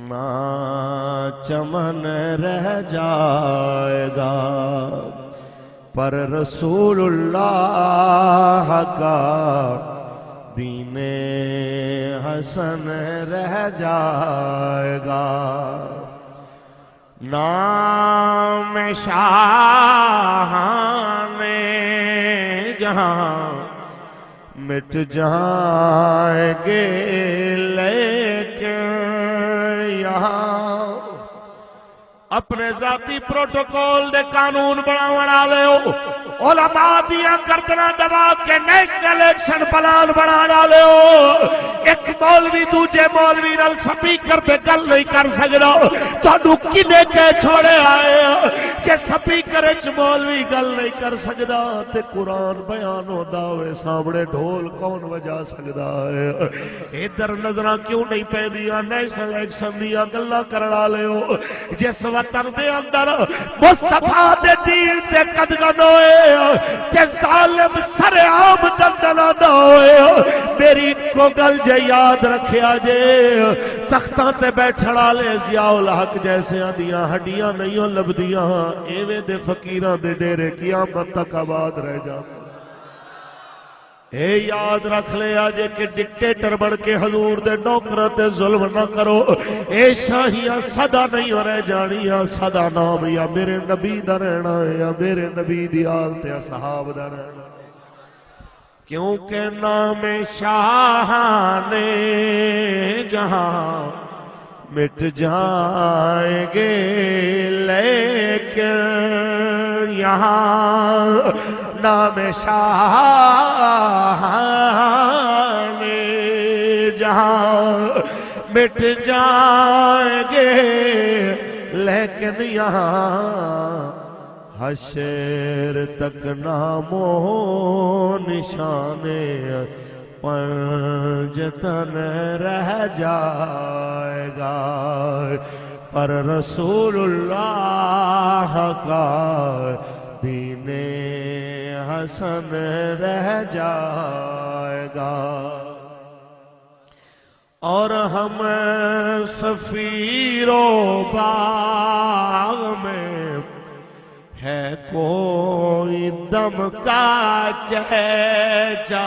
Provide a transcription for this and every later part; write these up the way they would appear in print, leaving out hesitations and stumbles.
نہ چمن رہ جائے گا پر رسول اللہ کا دین حسن رہ جائے گا نام شاہان جہاں مٹ جائیں گے لیکن یہاں اپنے ذاتی پروٹوکول دے قانون بنا لے ہو علماء دیا گردنا دبا کے نیشنل ایکشن پلان بنا لے ہو ایک مولوی دوجے مولوی نال سپیکر پہ گل نہیں کر سکتا تو کنے کے چھوڑے آئے کہ سپیکر اچ مولوی گل نہیں کر سکتا تے قرآن بیان ہو داوے سامنے ڈھول کون بجا سکتا ہے ادھر نظرہ کیوں نہیں پہ دیا نیشنل ایکشن دیا گلہ کرنا لے ہو جس وطن دے اندر مصطفیٰ دے دین تے قدغن ہوئے تے ظالم سر عام دندنا نہ ہوئے میری کو گل جے یاد رکھیا جے تختاں تے بیٹھڑا لے ضیاء الحق جیسے آدیاں ہڈیاں نہیں ہو لبدیاں ایویں دے فقیراں دے ڈیرے قیامت تک آباد رہ جا اے یاد رکھ لے آجے کہ ڈکٹیٹر بڑھ کے حضور دے نوکروں تے ظلم نہ کرو اے شاہیاں صدا نہیں ہو رہ جانیاں صدا نام یا میرے نبی دا رہنا ہے یا میرے نبی دی آل تے اصحاب دا رہنا کیونکہ نام شاہانے جہاں مٹ جائیں گے لیکن یہاں نام شاہانے جہاں مٹ جائیں گے لیکن یہاں حشر تک نام و نشانے پنجتن رہ جائے گا پر رسول اللہ کا دین حسن رہ جائے گا اور ہم سفیر و باغ میں ہے کوئی دم کا چہچہ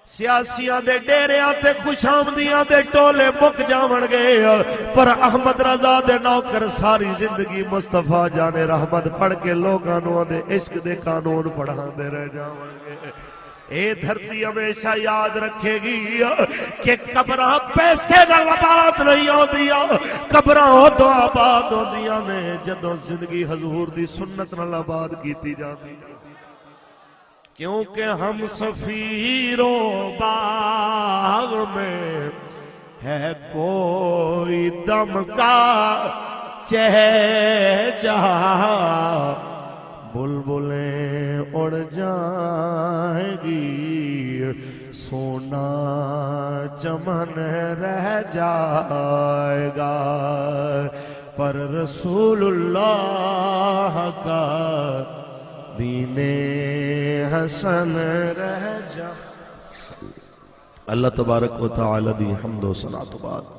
سیاسیاں دے ڈیریاں تے خوش آمدیاں دے ٹولے مک جاون گے پر احمد رضا دے نوکر ساری زندگی مصطفیٰ جان رحمت پڑھ کے لوگانوں دے عشق دے قانون پڑھان دے رہ جاون گے اے دھرتی ہمیشہ یاد رکھے گی کہ قبرہ پیسے نہ آباد نہیں ہو دیا قبرہ ہو دو آباد ہو دیا نے جدوں زندگی حضور دی سنت نہ آباد کیتی جاتی کیونکہ ہم سفیر و باغ میں ہے کوئی دم کا چہچہ بلبلیں اڑ جائیں گی سونا چمن رہ جائے گا پر رسول اللہ کا دین حسن رہ جا اللہ تبارک و تعالی دی حمد و ثنا تو بعد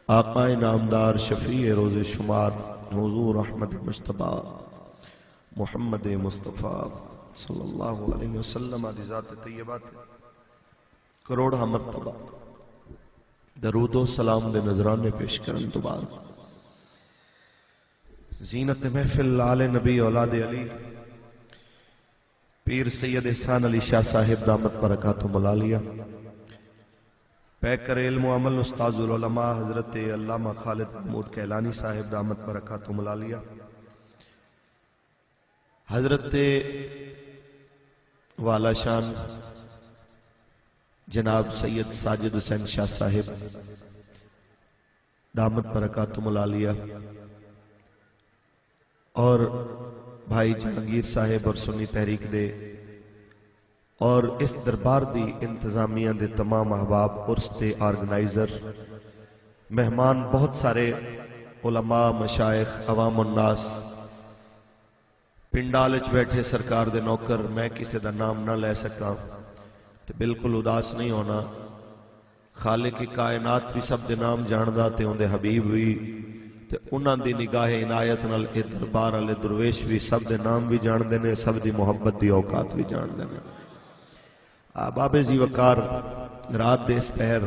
آقا نامدار شفیع روز شمار حضور احمد مصطفیٰ محمد مصطفیٰ صلی اللہ علیہ وسلم دی ذات طیبات کروڑا مرتبہ درود و سلام دے نظرانے پیش کرن تو بعد زینت محفل آل نبی اولاد علی پیر سید احسان علی شاہ صاحب دامت برکاتہ ملالیہ پیکر علم و عمل استاذ العلماء حضرت علامہ خالد محمود کیلانی صاحب دامت برکاتہ ملالیہ حضرت والا شان جناب سید ساجد حسین شاہ صاحب دامت برکاتہ ملالیہ اور بھائی جہانگیر صاحب اور سنی تحریک دے اور اس دربار دی انتظامیہ دے تمام احباب عرس دے آرگنائزر مہمان بہت سارے علماء مشائخ عوام الناس پنڈالج بیٹھے سرکار دے نوکر میں کسی دا نام نہ لے سکا تو بالکل اداس نہیں ہونا خالق کائنات بھی سب دے نام جاندا تے اون دے حبیب بھی تے انہاں دی نگاہ عنایت نال اے دربار والے درویش بھی سب دے نام بھی جاندے نے، سب دی محبت دی اوقات بھی جاندے نے۔ احباب ذی وقار، رات دے اس پہر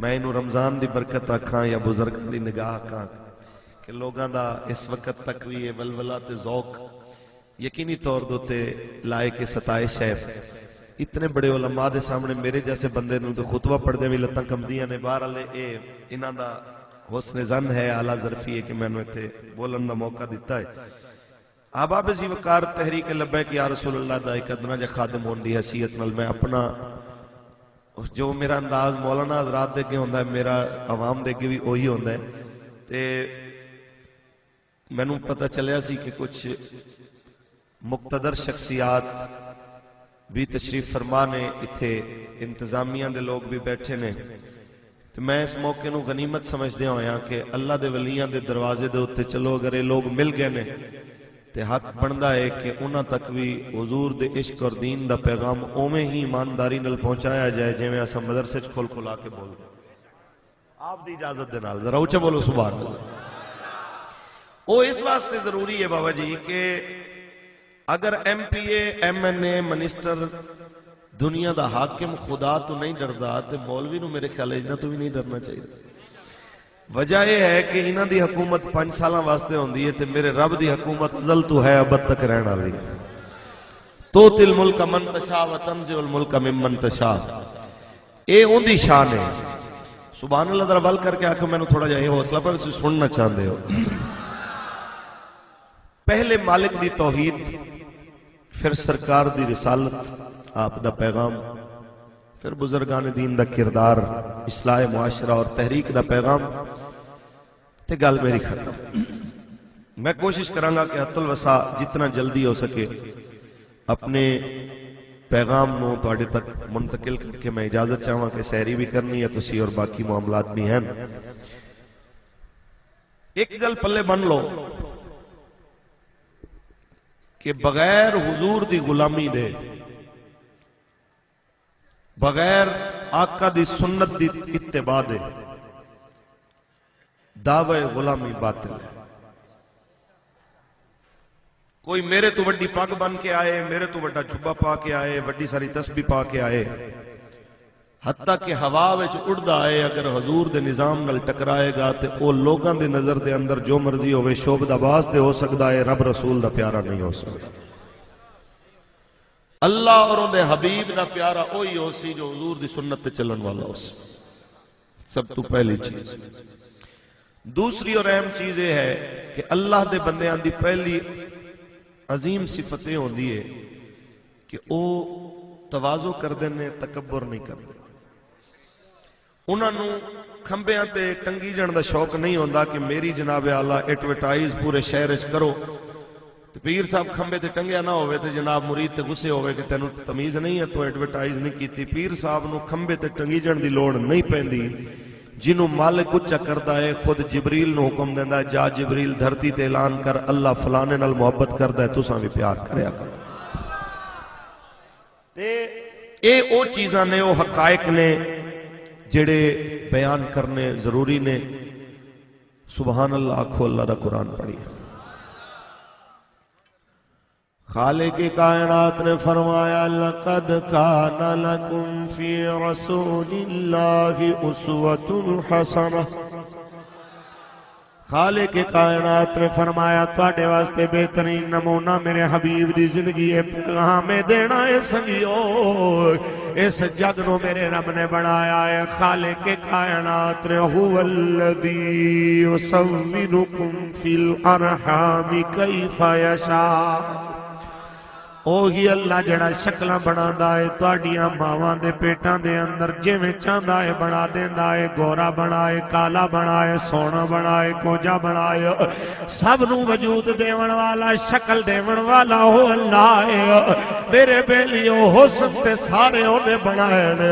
میں انہوں رمضان دی برکت آکھاں یا بزرگاں دی نگاہ آکھاں کہ لوگاں دا اس وقت تک بھی یہ ولولہ تے ذوق یقینی طور دوتے لائے کے ستائش ہے۔ اتنے بڑے علماء دے سامنے میرے جیسے بندے نوں تو خطبہ پڑھ دے بھی لتاں کمدیاں نے، بہرحال اے انہاں دا حسن زن ہے، اعلیٰ ظرفی ہے کہ میں نے اتنے بولن دا موقع دیتا ہے۔ احباب ذی وقار، تحریک لبیک یا رسول اللہ دا ایک ادنا جا خادم ہون دی حیثیت نال میں اپنا جو میرا انداز مولانا حضرات دے کے ہوندہ ہے، میرا عوام دے کے بھی وہی ہوندہ ہے، تے میں نے پتہ چلیا سی کہ کچھ مقتدر شخصیات بھی تشریف فرمانے، اتھے انتظامیہ دے لوگ بھی بیٹھے نے، تو میں اس موقع نو غنیمت سمجھ دیا ہویا کہ اللہ دے ولیاں دے دروازے دے ہوتے چلو اگر یہ لوگ مل گئے نے تے حق بندا ہے کہ انہاں تک بھی حضور دے عشق اور دین دا پیغام اومیں ہی ایمانداری نال پہنچایا جائے جے میں اسا مدرسے کھول کھلا کے بول دیں آپ دی اجازت دے نال ذرا اونچا بولو سبحان اللہ۔ وہ اس واسطے ضروری ہے بابا جی کہ اگر M P A M N A minister دنیا دا حاکم خدا تو نہیں ڈردا تے مولوی نو میرے خیال ہے تو بھی نہیں ڈرنا چاہیے۔ وجہ یہ ہے کہ انہاں دی حکومت 5 سالاں واسطے ہوندی ہے تے میرے رب دی حکومت ازل تو ہے ابد تک رہنا والی۔ توتی الملک من تشاء وتنزع الملک ممن تشاء، اے اون دی شان ہے۔ سبحان اللہ ذرا ول کر کے آکھو میں نے تھوڑا جا یہ حوصلہ پر سننا چاہندے ہو۔ پہلے مالک دی توحید، پھر سرکار دی رسالت، آپ دا پیغام، پھر بزرگان دین دا کردار، اصلاح معاشرہ اور تحریک دا پیغام، تے گل میری ختم۔ میں کوشش کرانگا کہ حت الوسع جتنا جلدی ہو سکے اپنے پیغام نو تواڈے تک منتقل کر کے میں اجازت چاہواں کہ سحری بھی کرنی ہے تسی اور باقی معاملات بھی ہیں۔ ایک گل پلے بن لو کہ بغیر حضور دی غلامی دے، بغیر آقا دی سنت دی اتباع دے دعوی غلامی باطل ہے۔ کوئی میرے تو وڈی پاگ بن کے آئے، میرے تو وڈا جبہ پا کے آئے، وڈی ساری تسبیح پا کے آئے، حتیٰ کہ ہوا وچ اڑدا آئے، اگر حضور دے نظام نال ٹکرائے گا تے او لوگاں دے نظر دے اندر جو مرضی ہوئے شعبدہ باز دے ہو سکتا ہے، رب رسول دا پیارا نہیں ہو سکتا۔ اللہ اور ان دے حبیب دا پیارا اوہی ہو سی جو حضور دی سنت تے چلن والا ہو سی۔ سب تو پہلی چیز۔ دوسری اور اہم چیز یہ ہے کہ اللہ دے بندیاں دی پہلی عظیم صفتیں ہوندی ہے کہ او تواضع کر دینے، تکبر نہیں کر دینے۔ انہاں نو کھمبیاں تے ٹنگی جان دا شوق نہیں ہوندا کہ میری جناب اعلیٰ ایڈورٹائز پورے شہر وچ کرو، پیر صاحب کھمبے تے ٹنگیا نہ ہوئے تے جناب مرید تے غصے ہوئے کہ تینوں تمیز نہیں ہے تو ایڈورٹائز نہیں کیتی۔ پیر صاحب نو کھمبے تے ٹنگی جان دی لوڑ نہیں پیندی، جنوں مالک اچا کردا ہے خود جبریل نو حکم دیندا ہے جا جبریل دھرتی تے اعلان کر اللہ فلانے نال محبت کردا ہے تساں بھی پیار کریا کرو۔ تے اے او چیزاں نے، او حقائق نے جڑے بیان کرنے ضروری نے۔ سبحان اللہ آکھو، اللہ دا قرآن پڑھی۔ خالق کائنات نے فرمایا لَقَدْ كَانَ لَكُمْ فِي رَسُولِ اللَّهِ أُسْوَةٌ حَسَنَةٌ۔ خالق کائنات نے فرمایا تواڈے واسطے بہترین نمونہ میرے حبیب دی زندگی ہے، پیغام دینا ہے سنگیو۔ اس جگ نو میرے رب نے بنایا ہے۔ خالق کائنات نے هُوَ الَّذِي يُصَوِّرُكُمْ فِي الْأَرْحَامِ كَيْفَ يَشَاءُ۔ اوہی اللہ جڑا شکلہ بنا دائے تواڈیاں ماواں دے پیٹاں دے اندر جویں چاہندا ہے بنا دیندا ہے، گورا بنائے، کالا بنائے، سونا بنائے، کوجا بنائے، سب نو وجود دیون والا، شکل دیون والا ہو اللہ ہے۔ میرے بیلیو حسن تے سارے انہیں بنائے نے،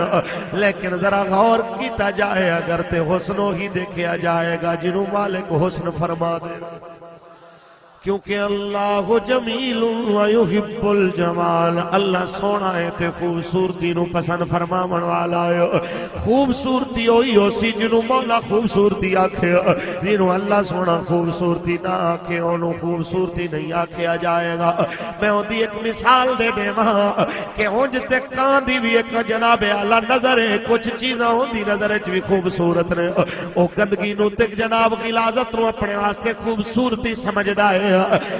لیکن ذرا غور کیتا جائے اگر تے حسنوں ہی دیکھیا جائے گا جنہوں مالک حسن فرما دے۔ کیونکہ اللہ جمیل ویحب الجمال، اللہ سونا ہے تے خوبصورتی نو پسند فرماون والا ہے۔ خوبصورتی ہوئی ہو سی جنوں مولا خوبصورتی آکھے، جنوں اللہ سونا خوبصورتی نہ آکھے انہوں خوبصورتی نہیں آکھیا جائے گا۔ میں ہوندی ایک مثال دے دے ماں کہ ہونج تے کان دی بھی ایک جناب اعلیٰ نظر ہے، کچھ چیزاں ہوندی نظر ہے بھی خوبصورت نے، او گندگی نو تے جناب غلاظت نو اپنے واسطے خوبصورتی سمجھدا ہے،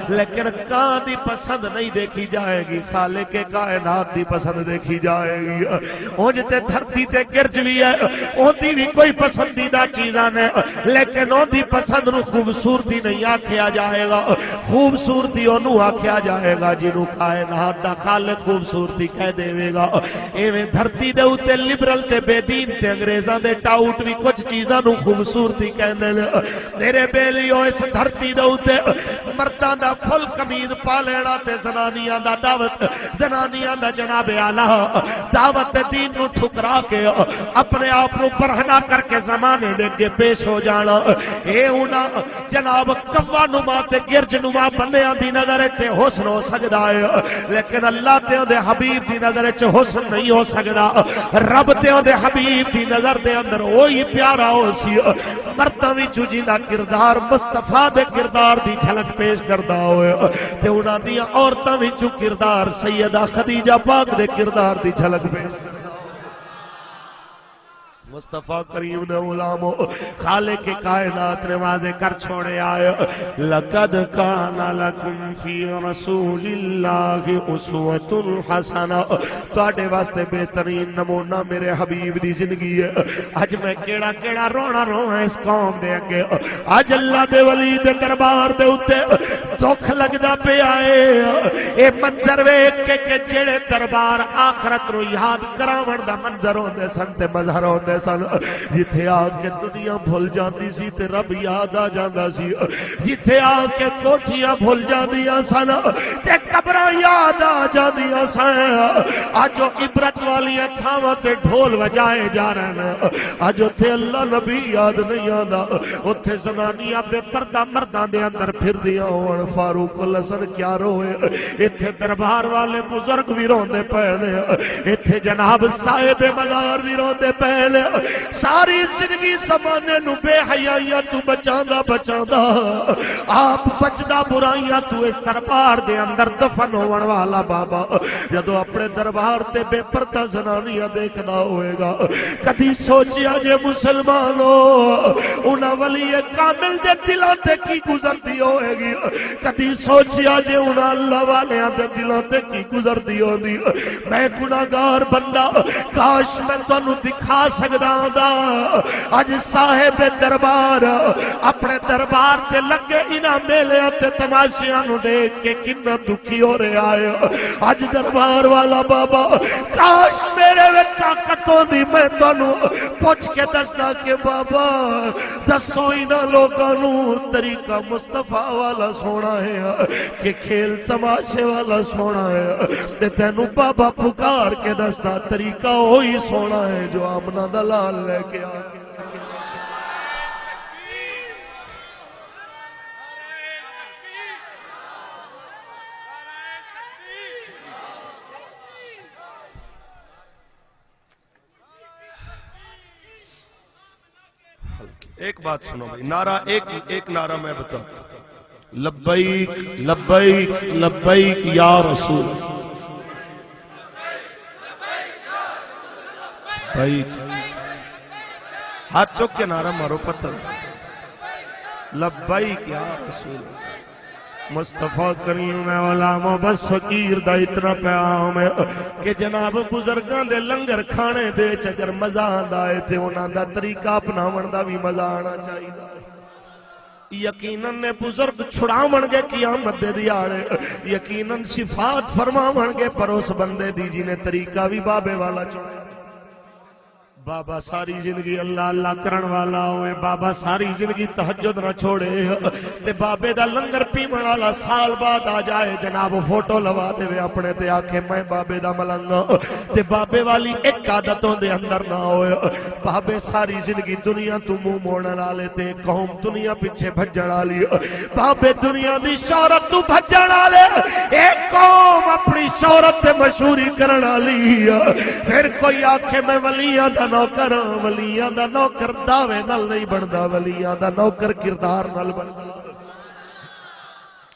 لیکن کان دی پسند نہیں دیکھی جائے گی، خالق کائنات دی پسند دیکھی جائے گی۔ اونج تے دھرتی تے گرج بھی ہے، اون دی بھی کوئی پسندیدہ چیزاں نے، لیکن اون دی پسند نو خوبصورتی نہیں آکھیا جائے گا۔ خوبصورتی انہوں آکھیا جائے گا جنہوں کائنات دا خالق خوبصورتی کہہ دے گا۔ ایویں دھرتی دے اوتے لبرل تے بے دین تے انگریزاں دے ٹاؤٹ بھی کچھ چیزاں نو خوبصورتی کہندے نے۔ میرے بیلیو اس دھرتی دے اوتے مرداں دا فل قمید پا لینا تے زنانیاں دا دعوت، زنانیاں دا جناب اعلیٰ دعوت دین نو ٹھکرا کے اپنے آپ نو برہنہ کر کے زمانے دے کے پیش ہو جانا، اے انہاں جناب کوا نما تے گرج نما بندیاں دی نظر تے حسن ہو سکدا ہے، لیکن اللہ تے دے حبیب دی نظر تے حسن نہیں ہو سکدا۔ رب تے دے حبیب دی نظر دے اندر وہی پیارا ہو سی، مرداں وچوں جیندا کردار مصطفیٰ دے کردار دی جھلک پیش کردا ہوئے تے انہاں دی عورتاں وچوں کردار سیدہ خدیجہ پاک دے کردار دی جھلک پیش کردا۔ مصطفیٰ کریم نے علامو خالق کائنات نے واضح کر چھوڑے آئے، لَقَدْ كَانَ لَكُمْ فِي رَسُولِ اللَّهِ أُسْوَةٌ حَسَنَةٌ، تواڈے واسطے بہترین نمونہ میرے حبیب دی زندگی ہے۔ اج میں کیڑا کیڑا رونا رواں اس قوم دے اگے، اج اللہ دے ولی دے دربار دے اوتے دکھ لگدا پیا اے، اے منظر ویکھ کے کہ جڑے دربار آخرت نو یاد کراون دا منظر ہوندے سن تے مظہر ہوندے سن، جتھے آ کے دنیا بھول جاندی سی تے رب یاد آ جاندا سی، جتھے آ کے کوٹھیاں بھول جاندیاں سن تے قبراں یاد آ جاندیاں سن، اج عبرت والی تھاواں تے ڈھول وجائے جا رہے ہیں، اج اوتھے اللہ نبی یاد نہیں آندا، اوتھے زنانیاں بے پردہ مرداں دے اندر پھردیاں ہون، فاروق الحسن کیا روئے، ایتھے دربار والے بزرگ بھی روندے پئے نے، ایتھے جناب صاحب مزار بھی روندے پئے نے، ساری زندگی زمانے نو بے حیائیاں تو بچاندا بچاندا آپ بچدا برائیاں تو اس دربار دے اندر دفن ہون والا بابا جدو اپنے دربار تے بے پردہ زنانیاں دیکھنا ہوئے گا، کدی سوچیا جے مسلمانوں انہاں ولی کامل دے دلاں تے کی گزردی ہوئے گی، کدی سوچیا جے انہاں اللہ والیاں دے دلاں تے کی گزردی ہوندی۔ میں گناہگار بندہ، کاش میں تانوں دکھا سکدا دا اج صاحب دربار اپنے دربار تے لگے انہاں میلیاں تے تماشیاں نو دیکھ کے کنا دکھی ہو رہا ہے۔ اج دربار والا بابا کاش میرے وچ طاقت ہوندی میں تانوں پوچھ کے دسدا کہ بابا دسو انہاں لوکاں نو طریقہ مصطفیٰ والا سونا ہے کہ کھیل تماشے والا سونا ہے، تے تینوں بابا پکار کے دسدا طریقہ وہی سونا ہے جو آمنہ دا لال لے کے آگے۔ ایک بات سنو بھائی، نعرہ ایک نعرہ میں بتاتا ہوں، لبیک لبیک لبیک یا رسول بھائی، ہاتھ چوک کے نعرہ مارو پتھر، لبیک یا رسول مصطفیٰ کریم علامہ بس فقیر دا اتنا پیام ہے کہ جناب بزرگاں دے لنگر کھانے دے چگر مزہ آندا ہے تے انہاں دا طریقہ اپناون دا بھی مزہ آنا چاہیے۔ یقیناً نے بزرگ چھڑاون گے قیامت دے دیاڑے، یقیناً شفاعت فرماون گے پر اس بندے دی جنہیں طریقہ بھی بابے والا چڑھے۔ بابا ساری زندگی اللہ اللہ کرن والا ہوئے، بابا ساری زندگی تہجد نہ چھوڑے، تے بابے دا لنگر پیمن والا سال بعد آ جائے جناب فوٹو لوا دے وے اپنے تے آکھے میں بابے دا ملنگا، تے بابے والی ایک عادتوں دے اندر نہ ہوئے۔ بابے ساری زندگی دنیا تو منہ موڑن والے تے قوم دنیا پیچھے بھجن والی، بابے دنیا دی شہرت تو بھجن والے، ایک قوم اپنی شہرت تے مشہوری کرن والی، پھر کوئی آکھے میں ولیاں دا نوکر، ولیاں دا نوکر دعوے نال نہیں بندا، ولیاں دا نوکر کردار نال بندا۔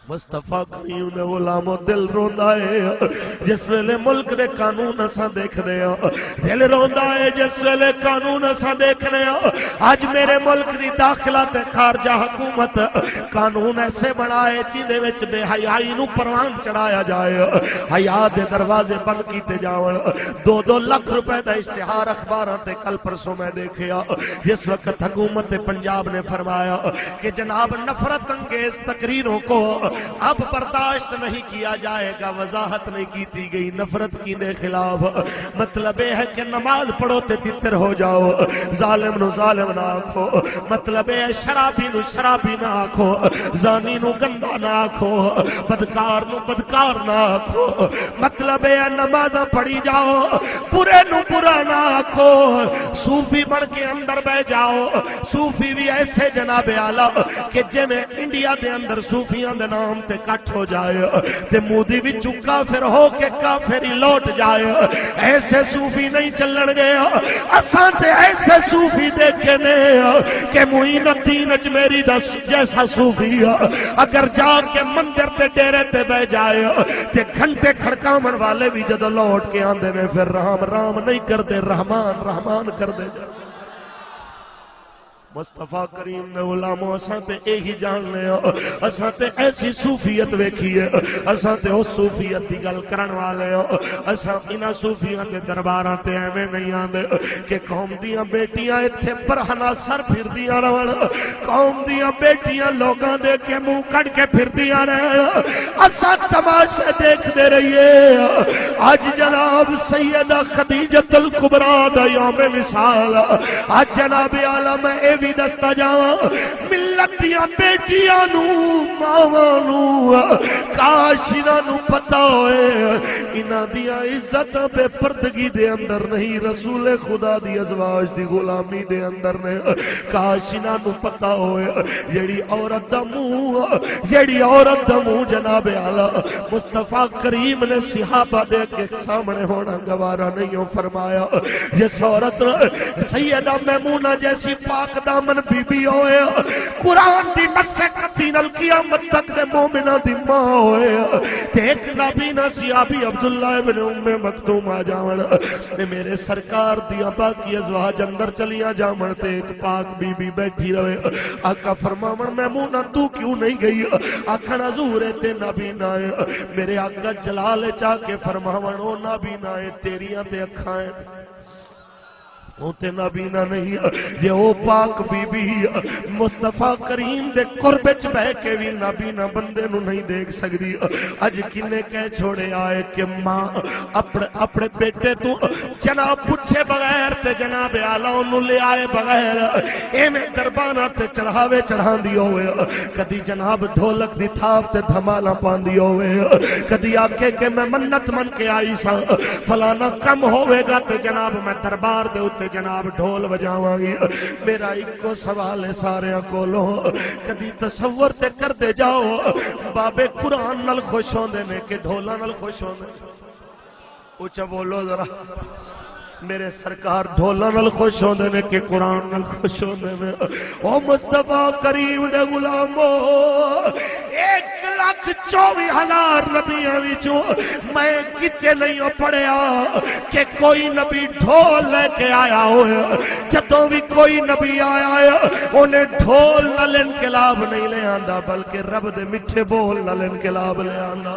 مصطفیٰ کریم دے غلامو دل روندا ہے جس ویلے ملک دے قانون اساں دیکھدے ہاں، دل روندا ہے جس ویلے قانون اساں دیکھنے ہاں۔ آج میرے ملک دی داخلہ تے خارجہ حکومت قانون ایسے بنائے جن دے وچ بے حیائی نو پروان چڑھایا جائے، حیا دے دروازے بند کیتے جاون، 2-2 لاکھ روپے دا اشتہار اخباراں تے کل پرسوں میں دیکھیا، جس وقت حکومت پنجاب نے فرمایا کہ جناب نفرت انگیز تقریروں کو اب برداشت نہیں کیا جائے گا، وضاحت نہیں کیتی گئی نفرت کی دے خلاف، مطلب یہ ہے کہ نماز پڑھو تے تتر ہو جاؤ، ظالم نو ظالم نہ آکھو، مطلب یہ شرابی نو شرابی نہ آکھو، زانی نو گندہ نہ آکھو، بدکار نو بدکار نہ آکھو، مطلب یہ نماز پڑھی جاؤ، برے نو برا نہ آکھو، صوفی بن کے اندر بہ جاؤ، صوفی بھی ایسے جناب اعلیٰ کہ جے میں انڈیا دے اندر صوفیاں دے نام تے کٹ ہو جائے تے مودی بھی چکا پھر ہو کے کافری لوٹ جائے، ایسے صوفی نہیں چلن گے، اساں تے ایسے صوفی دیکھنے کہ معین الدین اجمیری دا جیسا صوفی اگر جا کے مندر تے ڈیرے تے بہ جائے تے گھنٹے کھڑکامن والے بھی جدو لوٹ کے آندے نے پھر رام رام نہیں کر دے، رحمان رحمان کر دے۔ مصطفیٰ کریم نے غلاموں اساں تے یہی جان لیا، اساں تے ایسی صوفیت ویکھی ہے، اساں تے اس صوفیت دی گل کرن والے ہو، اساں انہاں صوفیاں دے درباراں تے ایویں نہیں آندے کہ قوم دیاں بیٹیاں ایتھے برہنا سر پھردیاں رہن، قوم دیاں بیٹیاں لوگاں دے کے منہ کٹ کے پھردیاں رہن، اساں تماشے دیکھدے رہیے۔ آج جناب سیدہ خدیجۃ الکبریٰ دا یوم وصال، آج جناب عالم بھی دستا جاواں ملت دیاں بیٹیاں نو ماواں نو کاش انہاں نو پتہ ہوئے انہاں دیاں عزت بے پردگی دے اندر نہیں، رسول خدا دی ازواج دی غلامی دے اندر نے، کاش انہاں نو پتہ ہوئے جیڑی عورت دا منہ جناب اعلیٰ مصطفیٰ کریم نے صحابہ دے کے سامنے ہونا گوارا نہیں ہو فرمایا، جس عورت سیدہ میمونہ جیسی پاک دامن بی بی ہوئے، قرآن دی نسے کتین القیامت تک دے مومنہ دی ماں ہوئے، ایک نبینا سیابی عبداللہ ابن ام مکتوم آ جاون، میرے سرکار دیا باقی ازواج اندر چلیاں جامن تے ایک پاک بی بی بیٹھی رہے، آقا فرماون میمونہ تو کیوں نہیں گئی؟ آقا حضور تے نبینا ہے، میرے آقا جلال چاہ کے فرماون او نبینا ہے تیریاں تے اکھائیں ہوتے نبینا نہیں، یہ او پاک بی بی مصطفیٰ کریم دے قربچ بہ کے بھی نبینا بندے نو نہیں دیکھ سکتی۔ اج کنے کہہ چھوڑے آئے کہ ماں اپنے بیٹے تو جناب پوچھے بغیر تے جناب اعلیٰ انہوں لے آئے بغیر اے میں دربانہ تے چڑھاوے چڑھان دی ہوئے، کدی جناب ڈھولک دی تھاپ تے دھمالا پان دی ہوئے، کدی آکے کہ میں منت من کے آئی سا فلانا کم ہوئے گا تے جناب میں دربار دے ہوتے جناب ڈھول بجاواں گی۔ میرا ایک کو سوال ہے سارے کولو، کدی تصور تے کر دے جاؤ بابے قرآن نال خوش ہوندے نے کہ ڈھولا نال خوش ہوندے؟ اچھا بولو ذرا، میرے سرکار ڈھولا نال خوش ہوندے نے کہ قرآن نال خوش ہوندے نے؟ او مصطفیٰ کریم دے غلامو، 1,24,000 نبیاں وچوں میں کتے نہیں پڑھیا کہ کوئی نبی ڈھول لے کے آیا ہوئے، جدوں بھی کوئی نبی آیا ہے انہیں ڈھول نال انقلاب نہیں لے آندا بلکہ رب دے مٹھے بول نال انقلاب لے آندا۔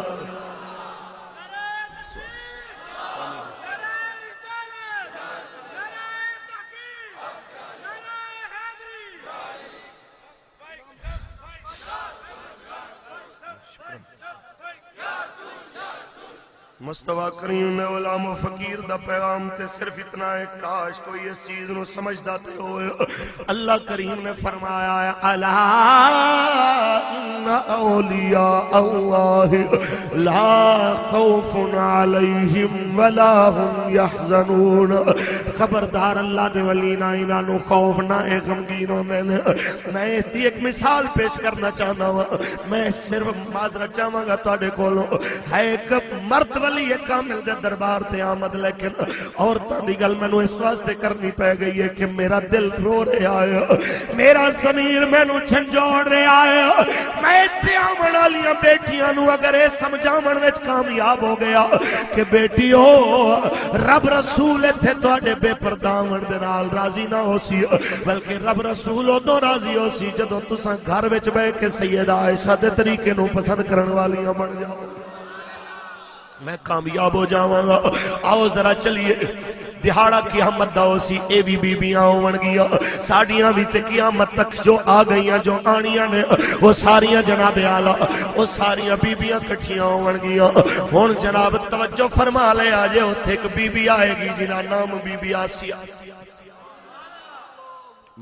مصطفیٰ کریم نے غلام و فقیر دا پیغام تے صرف اتنا ہے، کاش کوئی اس چیز نو سمجھدا تے ہوئے۔ اللہ کریم نے فرمایا ہے الا ان اولیاء اللہ لا خوف علیہم ولا هم یحزنون، خبردار اللہ دے ولی نہ انہاں نو خوف نہ غمگین ہوندے نے۔ میں اس دی ایک مثال پیش کرنا چاہنا ہوں، میں صرف معذرت چاہواں گا تواڈے کولوں، ہے ایک مرد ولی کامل دے دربار تے آمد، لیکن عورتاں دی گل مینوں اس واسطے کرنی پے گئی ہے کہ میرا دل رو رہا ہے، میرا ضمیر مینوں جھنجھوڑ رہا ہے۔ میں اتنے آمن والیاں بیٹیاں نو اگر یہ سمجھاون وچ کامیاب ہو گیا کہ بیٹیو رب رسول اتنے تواڈے بے پردہ ہون دے نال راضی نہ ہو سی، بلکہ رب رسول ادوں راضی ہو سی جدوں تساں گھر وچ بیٹھ کے سیدہ عائشہ دے طریقے نو پسند کرن والیاں بن جاؤ، میں کامیاب ہو جاواں گا۔ آؤ ذرا چلیے، دہاڑا قیامت دا ہو سی، اے بھی بیبیاں ہون گیا، ساڑیاں بھی تے قیامت تک جو آ گئیاں جو آنیاں نے وہ ساریاں جناب اعلیٰ وہ ساریاں بیبیاں کٹھیاں ہون گیا۔ ہون جناب توجہ فرما لے آجے اتھے ایک بیبی آئے گی جنہاں نام بی بی آسیہ۔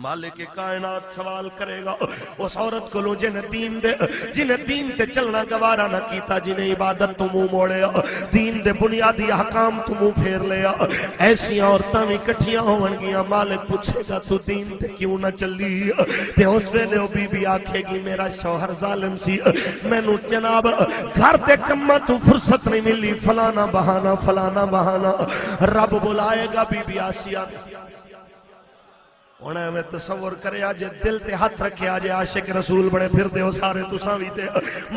مالک کائنات سوال کرے گا اس عورت کو لو جنہیں دین تے چلنا گوارا نہ کیتا، جنہیں عبادت تو منہ موڑیا، دین دے بنیادی احکام تو منہ پھیر لیا، ایسی عورتاں بھی کٹھیاں ہون گیاں۔ مالک پوچھے گا تو دین تے کیوں نہ چلی؟ تے اس ویلے وہ بی بی آکھے گی میرا شوہر ظالم سی، مینوں جناب گھر دے کماں تو فرصت نہیں ملی، فلانا بہانہ۔ رب بلائے گا بی بی آسیہ، انہیں میں تصور کرے آجے دل تے ہاتھ رکھے آجے عاشق رسول بڑے پھر دے ہو سارے تساں بھی دے،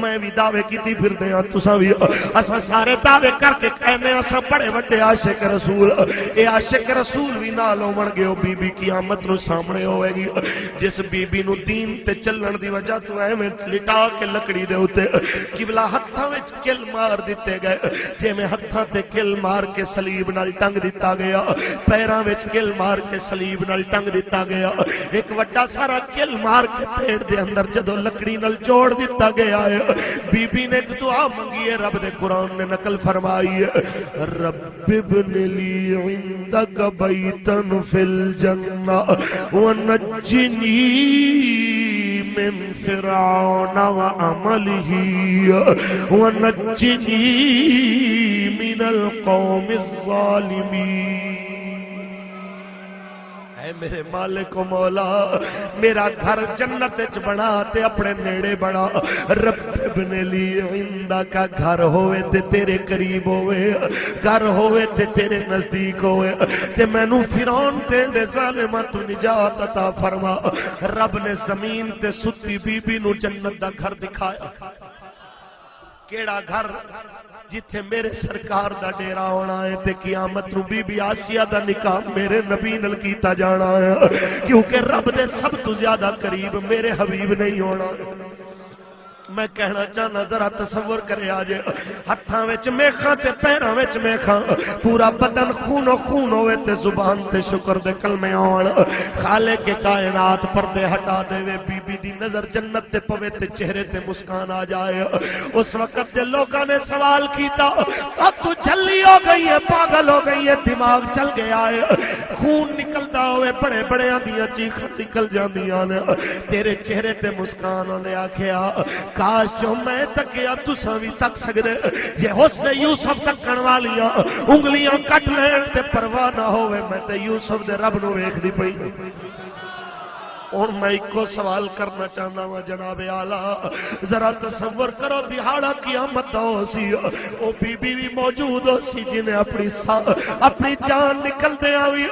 میں بھی دعوے کی تھی پھر دے ہاں تساں بھی، اساں سارے دعوے کر کے کہنے اساں بڑے بڑے عاشق رسول، اے عاشق رسول بھی نالوں بن گئے ہو۔ بی بی قیامت نو سامنے ہوئے گی، جس بی بی نو دین تے چلن دی وجہ تو ایویں لٹا کے لکڑی دے ہوتے قبلہ ہتھاں وچ کل مار دیتے گئے، جے میں ہتھاں تے کل مار کے صلیب نال ٹنگ دیتا گیا، پیراں وچ کل مار کے صلیب نال ٹنگ دیتا گیا، ایک وڈا سارا کل مار کے پیڑ دے اندر جدو لکڑی نل جوڑ دیتا گیا ہے۔ بی بی نے ایک دعا منگی ہے، رب دے قرآن نے نقل فرمائی ہے، رب ابن لی عندک بیتن فی الجنہ ونجنی من فرعون وعملہ ونجنی من القوم الظالمین۔ اے میرے مالک و مولا، میرا گھر جنت وچ بنا تے اپنے نیڑے بنا، رب ابن لی عندک کا گھر ہوئے تے تیرے قریب ہوئے، گھر ہوئے تے تیرے نزدیک ہوئے، تے مینوں فرعون تے دے ظالماں تو نجات عطا فرما۔ رب نے زمین تے ستی بی بی نو جنت دا گھر دکھایا، کیڑا گھر؟ جتھے میرے سرکار دا ڈیرا ہونا ہے، تے قیامت نو بی بی آسیہ دا نکاح میرے نبی نل کیتا جانا ہے، کیونکہ رب دے سب تو زیادہ قریب میرے حبیب نہیں ہونا۔ میں کہنا چاہنا ذرا تصور کرے آجے، ہتھاں وچ میخاں تے پیراں وچ میخاں، پورا بدن خون و خون ہوئے تے زبان تے شکر دے کلمے آن، خالق کے کائنات پردے ہٹا دے وے، بی بی دی نظر جنت تے پوے تے چہرے تے مسکان آ جائے۔ اس وقت دے لوگاں نے سوال کیتا، اب تو جھلی ہو گئی ہے، پاگل ہو گئی ہے، دماغ چل گیا ہے، خون نکلتا ہوئے بڑے بڑے آندیاں چیخاں نکل جاندیاں نے، تیرے چہرے تے مسکان نے آکھیا کاش جو میں تکیا تساں بھی تک سکدے، یہ حسن یوسف تکن والیاں انگلیاں کٹ لین تے پرواہ نہ ہوئے، میں تے یوسف دے رب نو ویکھ دی پئی۔ اور میں ایک کو سوال کرنا چاہنا ہوں جناب اعلیٰ، ذرا تصور کرو دہاڑا قیامت ہو سی، او بی بی بھی موجود ہو سی جنہیں اپنی جان نکل دیا ہوئی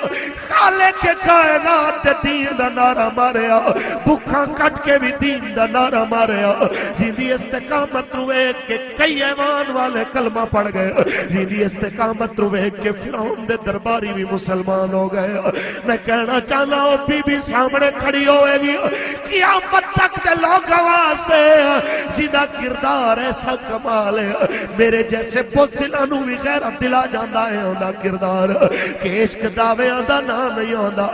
خالق کے کائنات دے دین دا نعرہ ماریا، بھکھاں کٹ کے بھی دین دا نعرہ ماریا، جنہی استقامت روے کہ کئی ایوان والے کلمہ پڑھ گئے، جنہی استقامت روے کہ فرعون دے درباری بھی مسلمان ہو گئے۔ میں کہنا چاہنا ہوں بی بی سامنے کھڑی ہوئے گی قیامت تک دے لوگ واسطے جیدہ کردار ایسا کمال ہے، میرے جیسے بزدلانوں بھی غیرت دلا جاندہ ہے ہوندہ کردار کہ عشق دعویاں دا نام نہیں ہوندہ،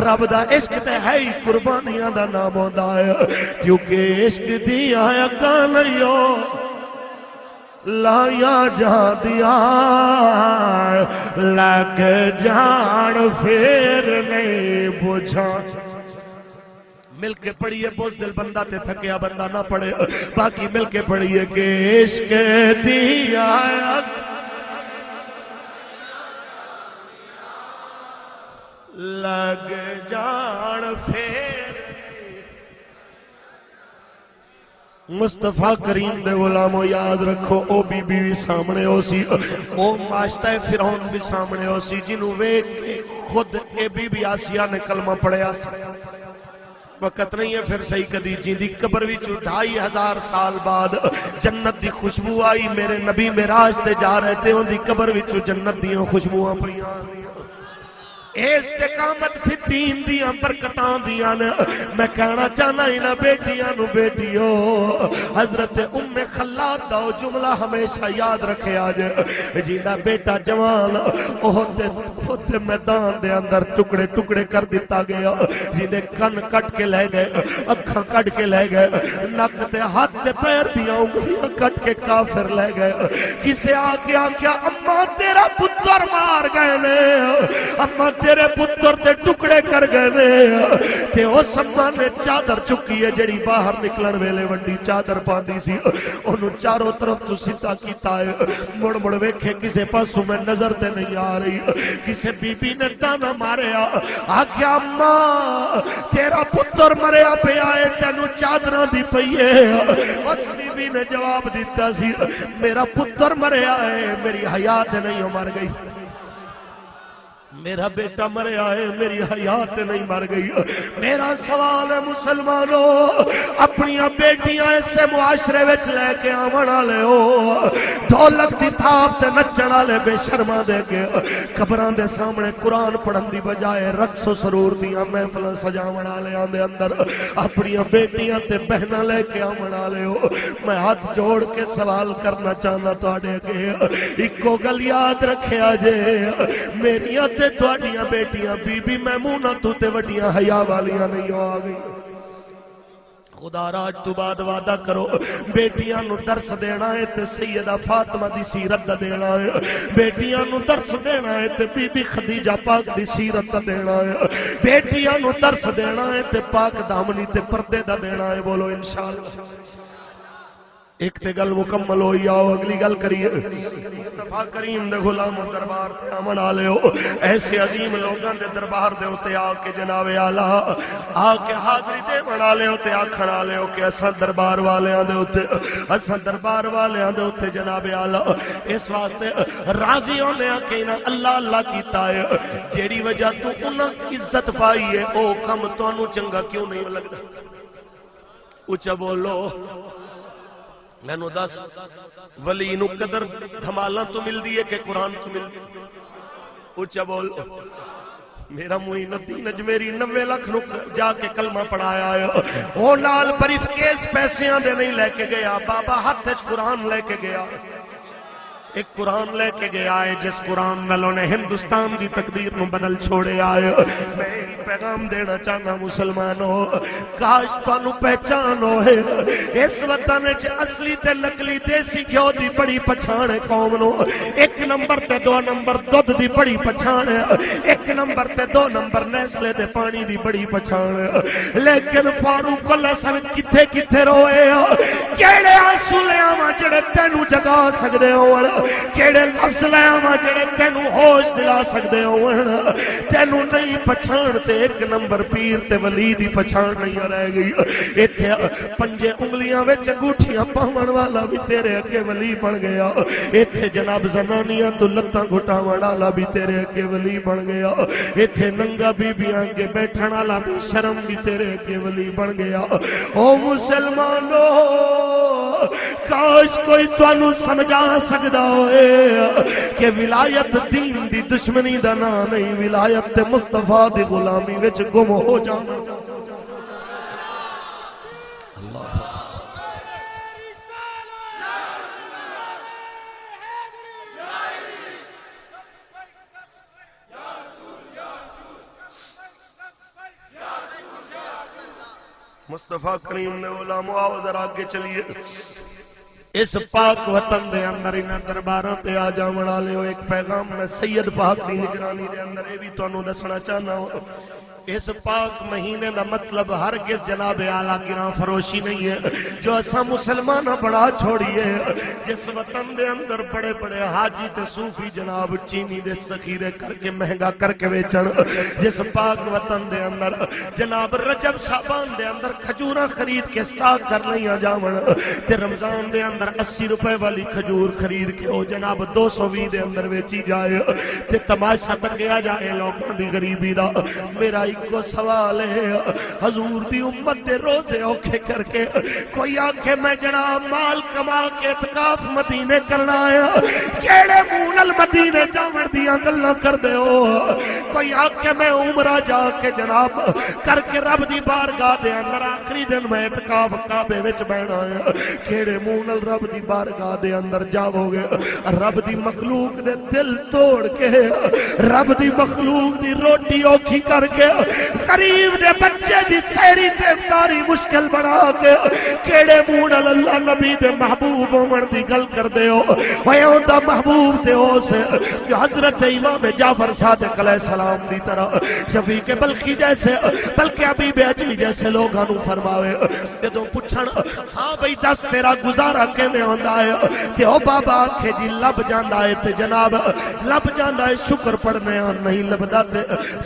رب دا عشق تے ہے ہی قربانیاں دا نام ہوندہ ہے، کیونکہ عشق دیا ہے کا نہیں ہو لایا جان دیا لگ جان پھر نہیں بجھا مل کے پڑھیے بزدل بندہ تے تھکیا بندہ نہ پڑھے باقی مل کے پڑھیے کہ عشق دیا لگ جان پھر مصطفیٰ کریم دے غلاموں یاد رکھو او بی بی بھی سامنے ہو سی او ماشتہ فرعون بھی سامنے ہو سی جنہوں ویک خود اے بی بی آسیہ نے کلمہ پڑھیا سی وقت نہیں ہے پھر صحیح کدی جی دی قبر بھی 2500 سال بعد جنت دی خوشبو آئی میرے نبی معراج تے جا رہے تھے ان دی قبر بھی جنت دیاں خوشبواں پڑیاں استقامت فی الدین دیاں برکتاں دیاں میں کہنا چاہنا ہی نہ بیٹیاں نو بیٹیو حضرت ام خلاد دا جملہ ہمیشہ یاد رکھے آج جیندہ بیٹا جوان ہوتے میدان دے اندر ٹکڑے ٹکڑے کر دیتا گیا جیندے کن کٹ کے لے گئے اکھاں کٹ کے لے گئے نک تے ہاتھ تے پیر دیا انگلیاں کٹ کے کافر لے گئے کسے آگیا کیا اماں تیرا پتر مار گئے نے اماں تیرے پتر تے ٹکڑے کر گئے تے او سما نے چادر چکی ہے جڑی باہر نکلن ویلے وڈی چادر پاندی سی انہوں چاروں طرف تو سیدھا کیتا ہے مڑ مڑ ویکھے کسے پاسوں میں نظر تے نہیں آ رہی کسے بی بی نے تانا ماریا آکھیا اماں تیرا پتر مریا پہ آئے تینوں چادرہ دی پئیے اس بی بی نے جواب دیتا سی میرا پتر مریا ہے میری حیات نہیں مر گئی میرا بیٹا مرے آئے میری حیات نہیں مر گئی میرا سوال ہے مسلمانوں اپنی بیٹیاں اس سے معاشرے وچ لے کے آمنا لے ہو ڈھولک دی تھاپ تے نچنا لے بے شرما دے کے قبران دے سامنے قرآن پڑھن دی بجائے رقص و سرور دیاں محفل سجاونا لے آن دے اندر اپنی بیٹیاں تے بہنہ لے کے آمنا لے ہو میں ہاتھ جوڑ کے سوال کرنا چاہنا تو آڑے کے ایکو گل یاد رکھے آجے میریاں تے تواڈیاں بیٹیاں بی بی میمونہ تو تے وڈیاں حیا والیاں نہیں ہو آگئی خدا راج تو بعد وعدہ کرو بیٹیاں نو درس دینا ہے تے سیدہ فاطمہ دی سیرت دینا ہے بیٹیاں نو درس دینا ہے تے بی بی خدیجہ پاک دی سیرت دینا ہے بیٹیاں نو درس دینا ہے تے پاک دامنی تے پردے دا دینا ہے بولو انشاءاللہ ایک تے گل مکمل ہوئی آؤ اگلی گل کریے مصطفیٰ کریم دے غلام دربار تے آمن آلے ہو ایسے عظیم لوگاں دے دربار دے ہوتے آکے جناب اعلیٰ آکے حاضری دے بنا لے ہوتے آکھن آلے ہو کہ اساں دربار والیاں دے ہوتے اساں دربار والیاں دے ہوتے جناب اعلیٰ اس واسطے راضی ہونے آکے انہاں اللہ اللہ کیتا ہے جیڑی وجہ تو انہاں عزت پائی ہے او کم تو انہوں چنگا کیوں نہیں لگتا اچھا بولو میں نو دس ولی نو قدر دھمالاں تو مل دیئے کہ قرآن تو مل دیئے اچھا بول میرا معین الدین اجمیری 90 لاکھ نو جا کے کلمہ پڑھایا ہے وہ نال بریف کیس پیسیاں دے نہیں لے کے گیا بابا ہاتھ قرآن لے کے گیا ایک قرآن لے کے گیا ہے جس قرآن نلوں نے ہندوستان دی تقدیر نو بدل چھوڑے آئے میں پیغام دینا چاہنا مسلمانوں کاش تانو پہچانو ہے اس وطن چ اصلی تے نقلی دیسی گھیو دی بڑی پچھان ہے قوم نو ایک نمبر تے 2 نمبر دودھ دی بڑی پچھان ہے ایک نمبر تے 2 نمبر نیسلے دے پانی دی بڑی پچھان ہے لیکن فاروق اللہ صاحب کتھے کتھے روئے کیڑے آنسو لے آواں جڑے تینو جگا سکدے ہون کیڑے لفظ لے آواں جڑے تینو ہوش دلا سکدے ہون تینو نہیں پچھان تے ایک نمبر پیر تے ولی دی پچھان نہیں رہ گئی ایتھے پنجے انگلیاں وچ انگوٹھیاں پاون والا بھی تیرے اگے ولی بن گیا ایتھے جناب زنانیاں تو لتاں گھٹاون والا بھی تیرے اگے ولی بن گیا ایتھے ننگا بیبیاں اگے بیٹھن والا بھی شرم بھی تیرے اگے ولی بن گیا او مسلمانو کاش کوئی تانوں سمجھا سکدا ہوئے کہ ولایت دین دی دشمنی دا نام نہیں ولایت تے مصطفیٰ دی غلامی وچ گم ہو جانا اللہ مصطفیٰ کریم نے علماء آؤ ذرا آگے چلیے اس پاک وطن دے اندر انہاں درباراں تے آ جاون والے ایک پیغام میں سید پاک دی نگرانی دے اندر اے بھی تانوں دسنا چاہنا ہوں اس پاک مہینے دا مطلب ہرگز جناب اعلیٰ گراں فروشی نہیں ہے جو اسا مسلمانہ بڑا چھوڑیے جس وطن دے اندر بڑے بڑے حاجی تے صوفی جناب چینی دے ذخیرے کر کے مہنگا کر کے بیچن جس پاک وطن دے اندر جناب رجب شعبان دے اندر کھجوراں خرید کے سٹاک کر لیاں جاون تے رمضان دے اندر 80 روپے والی کھجور خرید کے او جناب 220 دے اندر بیچی جائے تے تماشا تکیا جائے لوگوں دی غریبی دا میرا کو سوال ہے حضور دی امت دے روزے اوکھے کر کے کوئی آنکھے میں جناب مال کما کے اعتکاف مدینے کرنا آیا کیڑے مونل مدینے جاور دیا گلہ کر دے ہو کوئی آنکھے میں عمرہ جا کے جناب کر کے رب دی بارگاہ دے اندر آخری دن میں اعتکاف کعبے وچ بیٹھا آیا کیڑے مونل رب دی بارگاہ دے اندر جاو گے رب دی مخلوق دے دل توڑ کے رب دی مخلوق دی روٹی اوکھی کر کے قریب دے بچے دی سیری تے افطاری مشکل بنا کے کیڑے مونل اللہ نبی دے محبوب عمر دی گل کر دے ہو ویوں دا محبوب دے ہو سے کہ حضرت امام جعفر صادق علیہ السلام دی طرح شفیق بلخی جیسے بلکہ حبیب اجمی جیسے لوگاں نو فرماوے کہ دو پچھن ہاں بھئی دس تیرا گزارا کے میں ہوندہ ہے کہ او بابا آکھے جی لب جاندہ ہے تے جناب لب جاندہ ہے شکر پڑھنے ہاں نہیں لبدا تے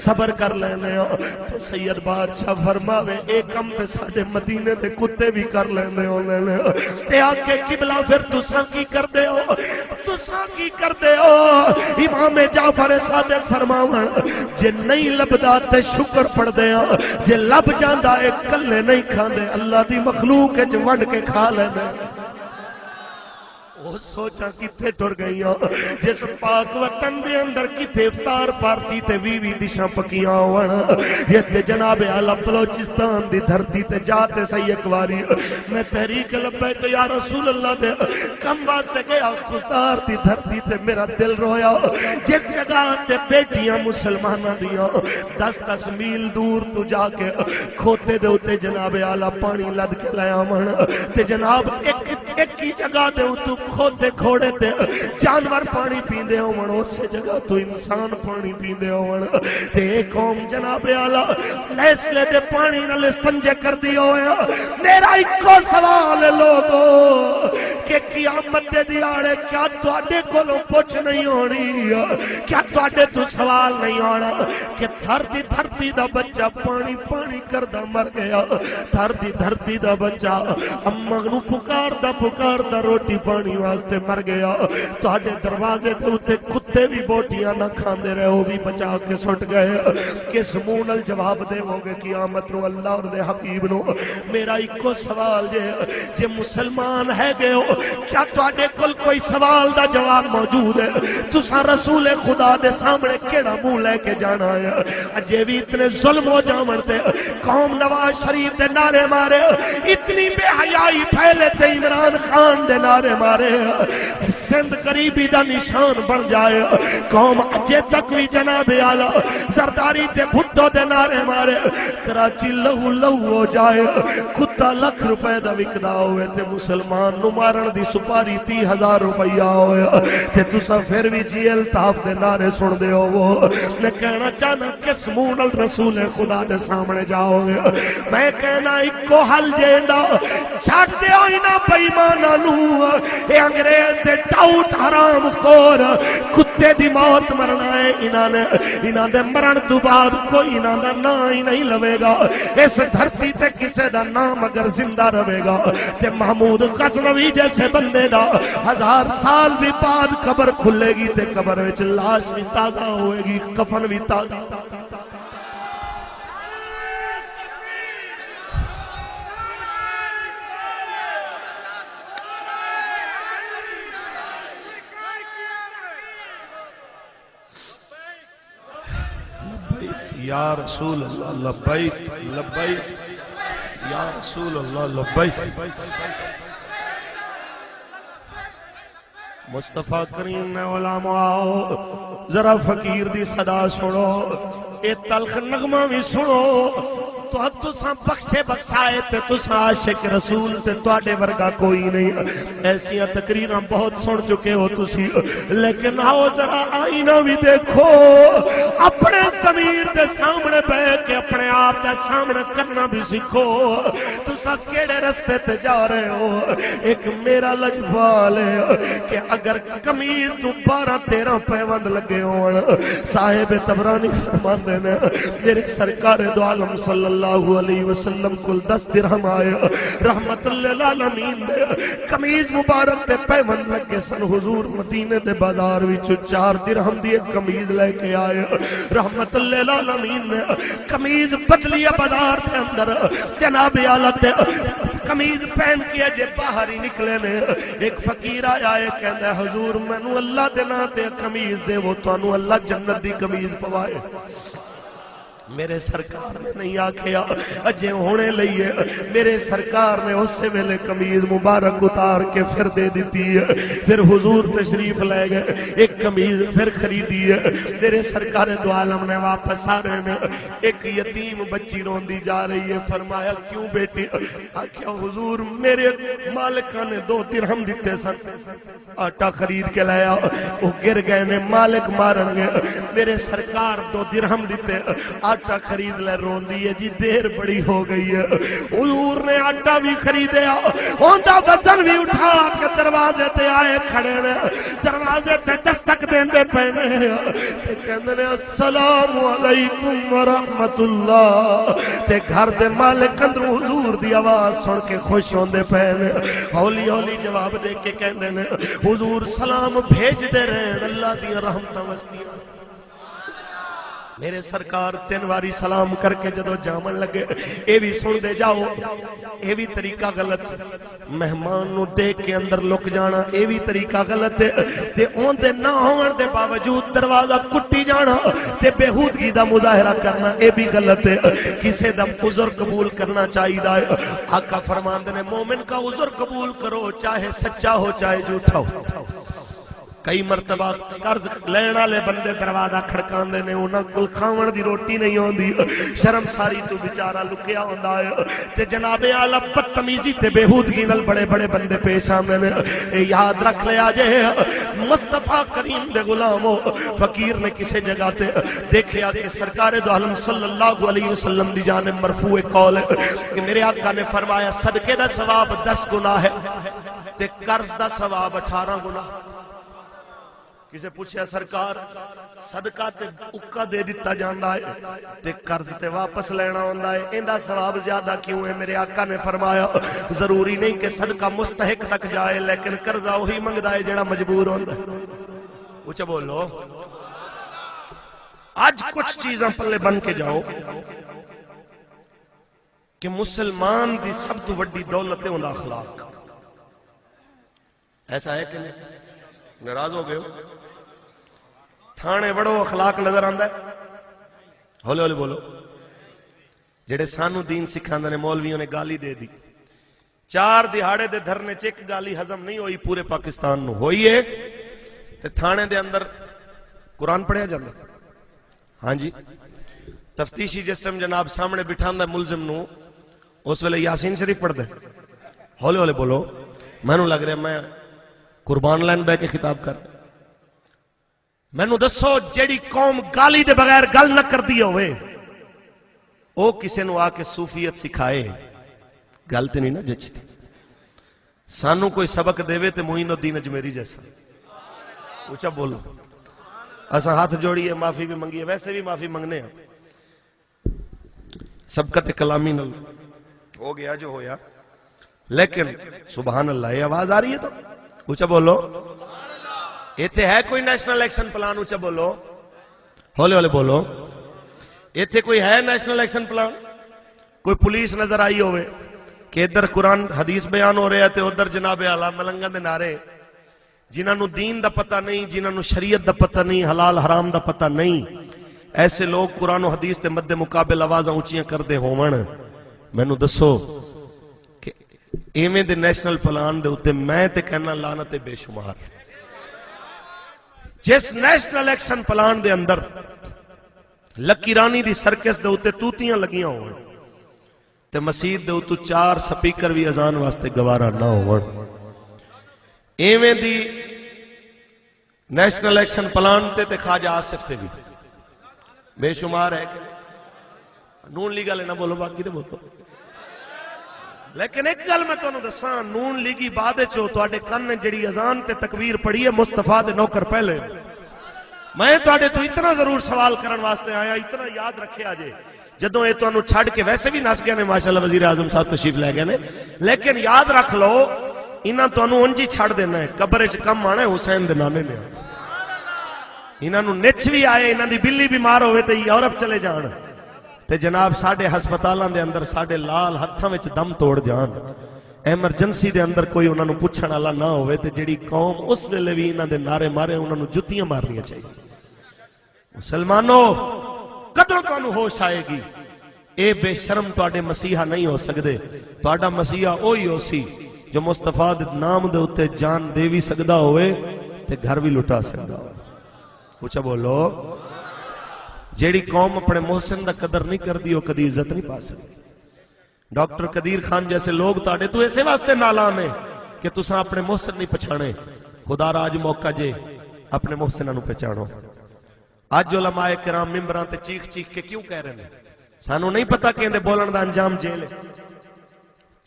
صبر کر لینے ہاں تے سید بادشاہ فرماوے ایک کم تے ساڑھے مدینے تے کتے بھی کر لینے ہو لینے تے آکے قبلہ پھر تساں کی کر دے ہو تساں کی کر دے ہو امام جعفر صادق فرماون جے نہیں لبدا تے شکر پڑھ دے ہاں جے لب جاندہ ایک کلے نہیں کھاندے اللہ دی مخلوق ہے جو ونڈ کے کھا لینے وہ سوچا کتے ٹر گئی ہوں جس پاک وطن دے اندر کتے افطار پارٹی تے وی ڈشاں پکیاں ہونا یہ تے جناب اعلیٰ بلوچستان دی دھرتی تے جاتے سی ایک واری میں تحریک لبیک یا رسول اللہ دے کم واسطے گیا خزدار دی دھرتی تے میرا دل رویا جس جگہ تے بیٹیاں مسلمانہ دیا 10 میل دور تو جا کے کھوتے دے ہوتے جناب اعلیٰ پانی لد کے لیا من تے جناب ایک کی جگہ دے تو کھوتے کھوڑے تے جانور پانی پیندے ہو من اسے جگہ تو انسان پانی پیندے ہو من تے ایک قوم جناب اعلیٰ لیسلے دے پانی نل استنجے کر دی ہویا میرا ایک کو سوال لوگو کہ قیامت دے دیارے کیا توڑے کولوں پوچھ نہیں ہونی کیا توڑے تو سوال نہیں ہونا کہ دھرتی دا بچہ پانی پانی کردہ مر گیا دھرتی دا بچہ امگنو پکار دا روٹی پانی واسطے مر گیا توڑے دروازے دے ہوتے کتے بھی بوٹیاں نہ کھاندے رہے ہو بھی بچا کے سٹ گئے کس مونل جواب دے ہوگے قیامت نو اللہ اور دے حبیب نو میرا ایک کو سوال جے مسلمان ہے گئے ہو کیا توڑے کل کوئی سوال دا جواب موجود ہے تسا رسول خدا دے سامنے کیڑا منہ لے کے جانا ہے اجے بھی اتنے ظلم ہو جامنتے قوم نواز شریف دے نعرے مارے اتنی بے حیائی پھیلے تے عمران خان دے نعرے مارے سندھ قریبی دا نشان بن جائے قوم اجے تک بھی جناب اعلیٰ زرداری تے بھٹو دے نعرے مارے کراچی لہو ہو جائے کتا لکھ روپے دا وکدا ہوئے تے مسلمان نمارن دی سپاری 30,000 روپیہ ہوئے تے تسا پھر بھی جی الطاف دے نعرے سن دے ہو وہ میں کہنا چاہنا کس مونل رسول خدا دے سامنے جاؤ گے میں کہنا ایک کو حل جیندہ چھاٹ دے ہوئی نا پیمانہ نو اے انگریز دے ٹاؤٹ حرام خور کتے دی موت مرنا ہے انہاں دے مرن تو بعد کوئی انہاں دا نا ہی نہیں لوے گا اس دھرتی تے کسے دا نام اگر زندہ رہے گا تے محمود غزنوی جیسے بندے دا 1000 سال بھی بعد قبر کھلے گی تے قبر وچ لاش بھی تازہ ہوئے گی کفن بھی تازہ یا رسول اللہ لبیک لبیک یا رسول اللہ لبیک مصطفیٰ کریم نے علماء ذرا فقیر دی صدا سنو اے تلخ نغمہ بھی سنو تساں بخشے بخشائے تے تساں عاشق رسول تے تواڈے ورگا کوئی نہیں. ایسیاں تقریراں بہت سن چکے ہو تسی, لیکن آؤ ذرا آئینہ بھی دیکھو, اپنے ضمیر دے سامنے بیٹھ کے اپنے آپ دے سامنے کرنا بھی سیکھو. تساں کیڑے رستے تے جا رہے ہو؟ ایک میرا لجپال ہے کہ اگر قمیض تو 12-13 پیوند لگے ہون, صاحب تبرانی فرماندے نے میرے سرکار دو عالم صلی اللہ علیہ وسلم کل 10 درہم آئے, رحمت للعالمین دے قمیض مبارک تے پیوند لگے سن. حضور مدینے دے بازار وچ 4 درہم دی ایک قمیض لے کے آئے, رحمت للعالمین نے قمیض بدلی بازار دے اندر, جناب اعلیٰ قمیض پہن کے اجے باہر ہی نکلے نے. ایک فقیر آیا ہے کہندا ہے حضور مینوں اللہ دے نام تے قمیض دے, وہ تانوں اللہ جنت دی قمیض پوائے. میرے سرکار نے نہیں آکھیا اجے ہونے لئیے, میرے سرکار نے اس سے ویلے قمیض مبارک اتار کے پھر دے دیتی ہے. پھر حضور تشریف لے گئے, ایک قمیض پھر خریدی ہے. میرے سرکار دو عالم نے واپس آ رہے ہیں, ایک یتیم بچی روندی جا رہی ہے. فرمایا کیوں بیٹی؟ آکھیا حضور میرے مالکہ نے 2 درہم دیتے سن, آٹا خرید کے لایا, وہ گر گئے نے, مالک مارن گئے. میرے سرکار 2 درہم دیتے, آٹا خرید لے. روندی ہے جی دیر بڑی ہو گئی ہے. حضور نے آٹا بھی خریدیا, ہوندہ وزن بھی اٹھا کے دروازے تے آئے کھڑے نے, دروازے تے دستک دیندے پہنے تے کہندے نے السلام علیکم ورحمت اللہ. تے گھر دے مالک اندروں حضور دی آواز سن کے خوش ہوندے پہنے, ہولی ہولی جواب دے کے کہندے نے حضور سلام بھیج دے رہے, اللہ دی رحمتاں وسطیاں. میرے سرکار 3 واری سلام کر کے جدو جامن لگے, اے بھی سن دے جاؤ, اے بھی طریقہ غلط. مہمان نو دیکھ کے اندر لک جانا اے بھی طریقہ غلط ہے. تے اون دے نہ ہون دے باوجود دروازہ کٹی جانا تے بےہودگی دا مظاہرہ کرنا اے بھی غلط ہے. کسے دا عذر قبول کرنا چاہیے ہے. آقا فرماندے نے مومن کا عذر قبول کرو, چاہے سچا ہو چاہے جھوٹا ہو. کئی مرتبہ قرض لینا لے بندے دروازہ کھڑکاندے نے, انہاں کل کھاون دی روٹی نہیں ہوندی, شرم ساری تو بیچارہ لکیا ہوندا ہے. تے جناب اعلیٰ بدتمیزی تے بےہودگی نال بڑے بڑے بندے پیش آندے نے. اے یاد رکھ لیا جے مصطفیٰ کریم دے غلامو, فقیر نے کسے جگہ تے دیکھیا کہ سرکار دو عالم صلی اللہ علیہ وسلم دی جانب مرفوع قول ہے کہ میرے آقا نے فرمایا صدقے دا ثواب 10 گنا ہے تے قرض دا ثواب 18 گنا. کسے پوچھیا سرکار صدقہ تے اکا دے دیتا جاندا ہے تے قرض تے واپس لینا ہوندا ہے, ایندا ثواب زیادہ کیوں ہے؟ میرے آقا نے فرمایا ضروری نہیں کہ صدقہ مستحق تک جائے, لیکن قرضہ وہی منگدا ہے جڑا مجبور ہوندا ہے. اونچا بولو. آج کچھ چیزاں پلے بن کے جاؤ کہ مسلمان دی سب تو بڑی دولت ہے اوندا اخلاق. ایسا ہے کہ نہیں؟ ناراض ہو گئے ہو؟ تھانے بڑو اخلاق نظر آندا ہے. ہولے ہولے بولو. جڑے سانو دین سکھاندے نے مولویوں نے گالی دے دی, 4 دہاڑے دے دھرنے چ ایک گالی ہضم نہیں ہوئی پورے پاکستان نو, ہوئی ہے تے تھانے دے اندر قرآن پڑھیا جاندا. ہاں جی, تفتیشی جس ٹائم جناب سامنے بٹھاندا ملزم نو اس ویلے یاسین شریف پڑھ دے. ہولے ہولے بولو. مینوں لگ رہا میں قربان لین بہ کے خطاب کر. مینوں دسو جیڑی قوم گالی دے بغیر گل نہ کر دی ہوئے او کسے نو آ کے صوفیت سکھائے, گل تے نہیں نا جچتی. سانو کوئی سبق دے تے معین الدین اجمیری جیسا. اونچا بولو. اساں ہاتھ جوڑیے, معافی بھی منگیے, ویسے بھی معافی منگنے ہیں. سبقت کلامی نل ہو گیا جو ہویا, لیکن سبحان اللہ یہ آواز آ رہی ہے تو اونچا بولو. ایتھے ہے کوئی نیشنل ایکشن پلان؟ اونچا بولو. ہولے ہولے بولو. ایتھے کوئی ہے نیشنل ایکشن پلان؟ کوئی پولیس نظر آئی ہوئے کہ ادھر قرآن حدیث بیان ہو رہے ہیں تے ادھر جناب اعلیٰ ملنگاں دے نعرے, جنہاں نو دین دا پتہ نہیں, جنہاں نو شریعت دا پتہ نہیں, حلال حرام دا پتہ نہیں, ایسے لوگ قرآن و حدیث تے مد مقابل آوازاں اونچیاں کر دے ہون. مینوں دسو کہ ایویں دے نیشنل پلان دے اوتے میں تے کہنا لعنت بے شمار. جس نیشنل ایکشن پلان دے اندر لکی رانی دی سرکس دے اوتے توتیاں لگیاں ہون, تے مسجد دے اتو 4 سپیکر بھی اذان واسطے گوارا نہ ہون. ایویں دی نیشنل ایکشن پلان تے خواجہ آصف تے بھی بے شمار ہے کہ نون لیگ والے نہ بولو باقی تے بولو. لیکن ایک گل میں تانوں دساں نون لیگی بعد چو تواڈے کن جڑی اذان تے تکبیر پڑھی ہے مصطفیٰ دے نوکر پہلے. میں تواڈے تو اتنا ضرور سوال کرن واسطے آیا, اتنا یاد رکھیا جے جدوں اے تانوں چھڈ کے ویسے بھی نس گئے نے ماشاءاللہ وزیر اعظم صاحب تشریف لے گئے نے, لیکن یاد رکھ لو انہاں تانوں انج ہی چھڈ دینا ہے, قبر وچ کم آنا ہے حسین دے نانے نے. انہاں نوں نچ بھی آئے, انہاں دی بلی بیمار ہوئے تے یورپ چلے جان تے جناب ساڈے ہسپتالاں دے اندر ساڈے لال ہتھاں وچ دم توڑ جان, ایمرجنسی دے اندر کوئی انہاں نوں پوچھن والا نہ ہوئے تے جڑی قوم اس ویلے بھی انہاں دے نعرے مارے انہاں نوں جتیاں مارنیاں چاہیے. مسلمانوں کدوں تانوں ہوش آئے گی اے بے شرم تواڈے مسیحا نہیں ہو سکدے. تواڈا مسیحا اوہی ہو سی جو مصطفیٰ دے نام دے اوتے جان دے وی سکدا ہوئے تے گھر وی لٹا سکدا ہوئے. اونچا بولو. جیڑی قوم اپنے محسن دا قدر نہیں کردی وہ کدی عزت نہیں پا سکتی. ڈاکٹر قدیر خان جیسے لوگ تاڑے تو ایسے واسطے نالان ہیں کہ تساں اپنے محسن نہیں پہچانے. خدا را آج موقع جے اپنے محسنہ نو پہچانو. آج علماء کرام ممبران تے چیخ چیخ کے کیوں کہہ رہے ہیں؟ سانو نہیں پتا کہ اندے بولن دا انجام جیل ہے,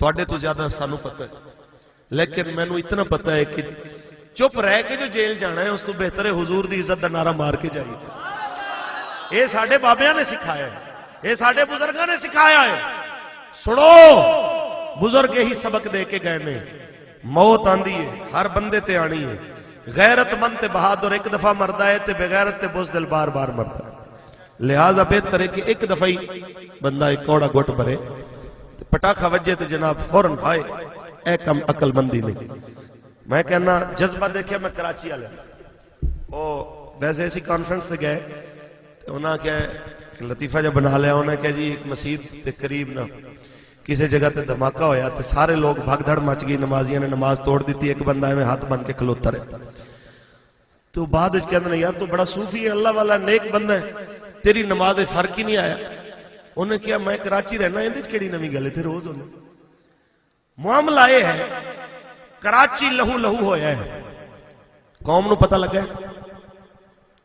تواڈے تو زیادہ سانو پتا ہے, لیکن میں نو اتنا پتا ہے کہ چپ رہ کے جو جیل جانا ہے اس تو بہتر ہے حضور دی عزت دا نعرہ مار کے جائیے. اے ساڑھے بابیاں نے سکھایا ہے, اے ساڑھے بزرگاں نے سکھایا ہے. سنو بزرگ ہی سبق دے کے گئے نے, موت آندی ہے ہر بندے تے آنی ہے. غیرت مند تے بہادر ایک دفعہ مردہ ہے تے بغیرت تے بزدل بار بار مردہ ہے. لہذا بہتر ہے کہ ایک دفعہ ہی بندہ ایک کوڑا گھٹ بھرے پٹاخہ وجے تے جناب فوراں بھائی اے کم عقل مندی نہیں. میں کہنا جذبہ دیکھیا میں کراچی آلے او ویسے ایسی کانفرنس سے گئے انہاں کیا لطیفہ جب بنا لیا انہاں کہا جی ایک مسجد تے قریب نہ کسی جگہ تے دھماکہ ہویا تے سارے لوگ بھاگ دھڑ مچ گئی, نمازیاں نے نماز توڑ دیتی, ایک بندہ میں ہاتھ بن کے کھلوتا رہتا. تو بعد اس کہتے ہیں یار تو بڑا صوفی ہے, اللہ والا نیک بندہ ہے, تیری نماز فرق ہی نہیں آیا. انہوں نے کہا میں کراچی رہنا اندر کیڑی نمی گلے تھے روز انہوں. معاملہ یہ ہے کراچی لہو لہو ہویا ہے, قوم نو پتہ لگا ہے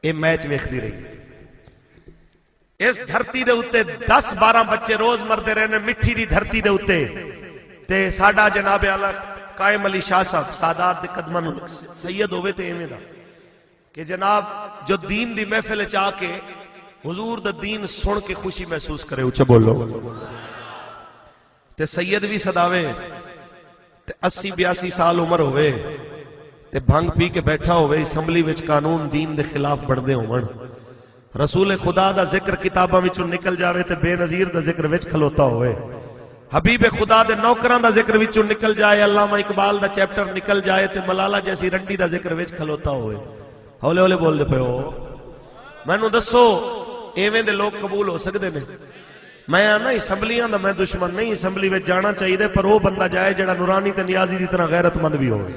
اے میچ ویکھدی رہی. اس دھرتی دے اتے 10-12 بچے روز مردے رہنے مٹھی دی دھرتی دے اتے تے ساڈا جناب اعلی قائم علی شاہ صاحب سادات دے قدماں نو سید ہوئے تے ایویں دا کہ جناب جو دین دی محفل چاہ کے حضور دا دین سن کے خوشی محسوس کرے. اچھا بولو. تے سید بھی صداوے تے 80-82 سال عمر ہوئے تے بھنگ پی کے بیٹھا ہوئے اسمبلی وچ قانون دین دے خلاف بڑھدے ہون. رسول خدا دا ذکر کتاباں وچوں نکل جاوے تے بے نظیر دا ذکر وچ کھلوتا ہوئے. حبیب خدا دے نوکراں دا ذکر وچوں نکل جائے, علامہ اقبال دا چیپٹر نکل جائے تے ملالہ جیسی رنڈی دا ذکر وچ کھلوتا ہوئے. ہولے ہولے بول دے پے ہو. میں نو دسو ایویں دے لوگ قبول ہو سکدے نے؟ میں آنا اسمبلیاں دا میں دشمن نہیں, اسمبلی وچ جانا چاہیے پر وہ بندہ جائے جڑا نورانی تے نیازی دی طرح غیرت مند بھی ہوئے,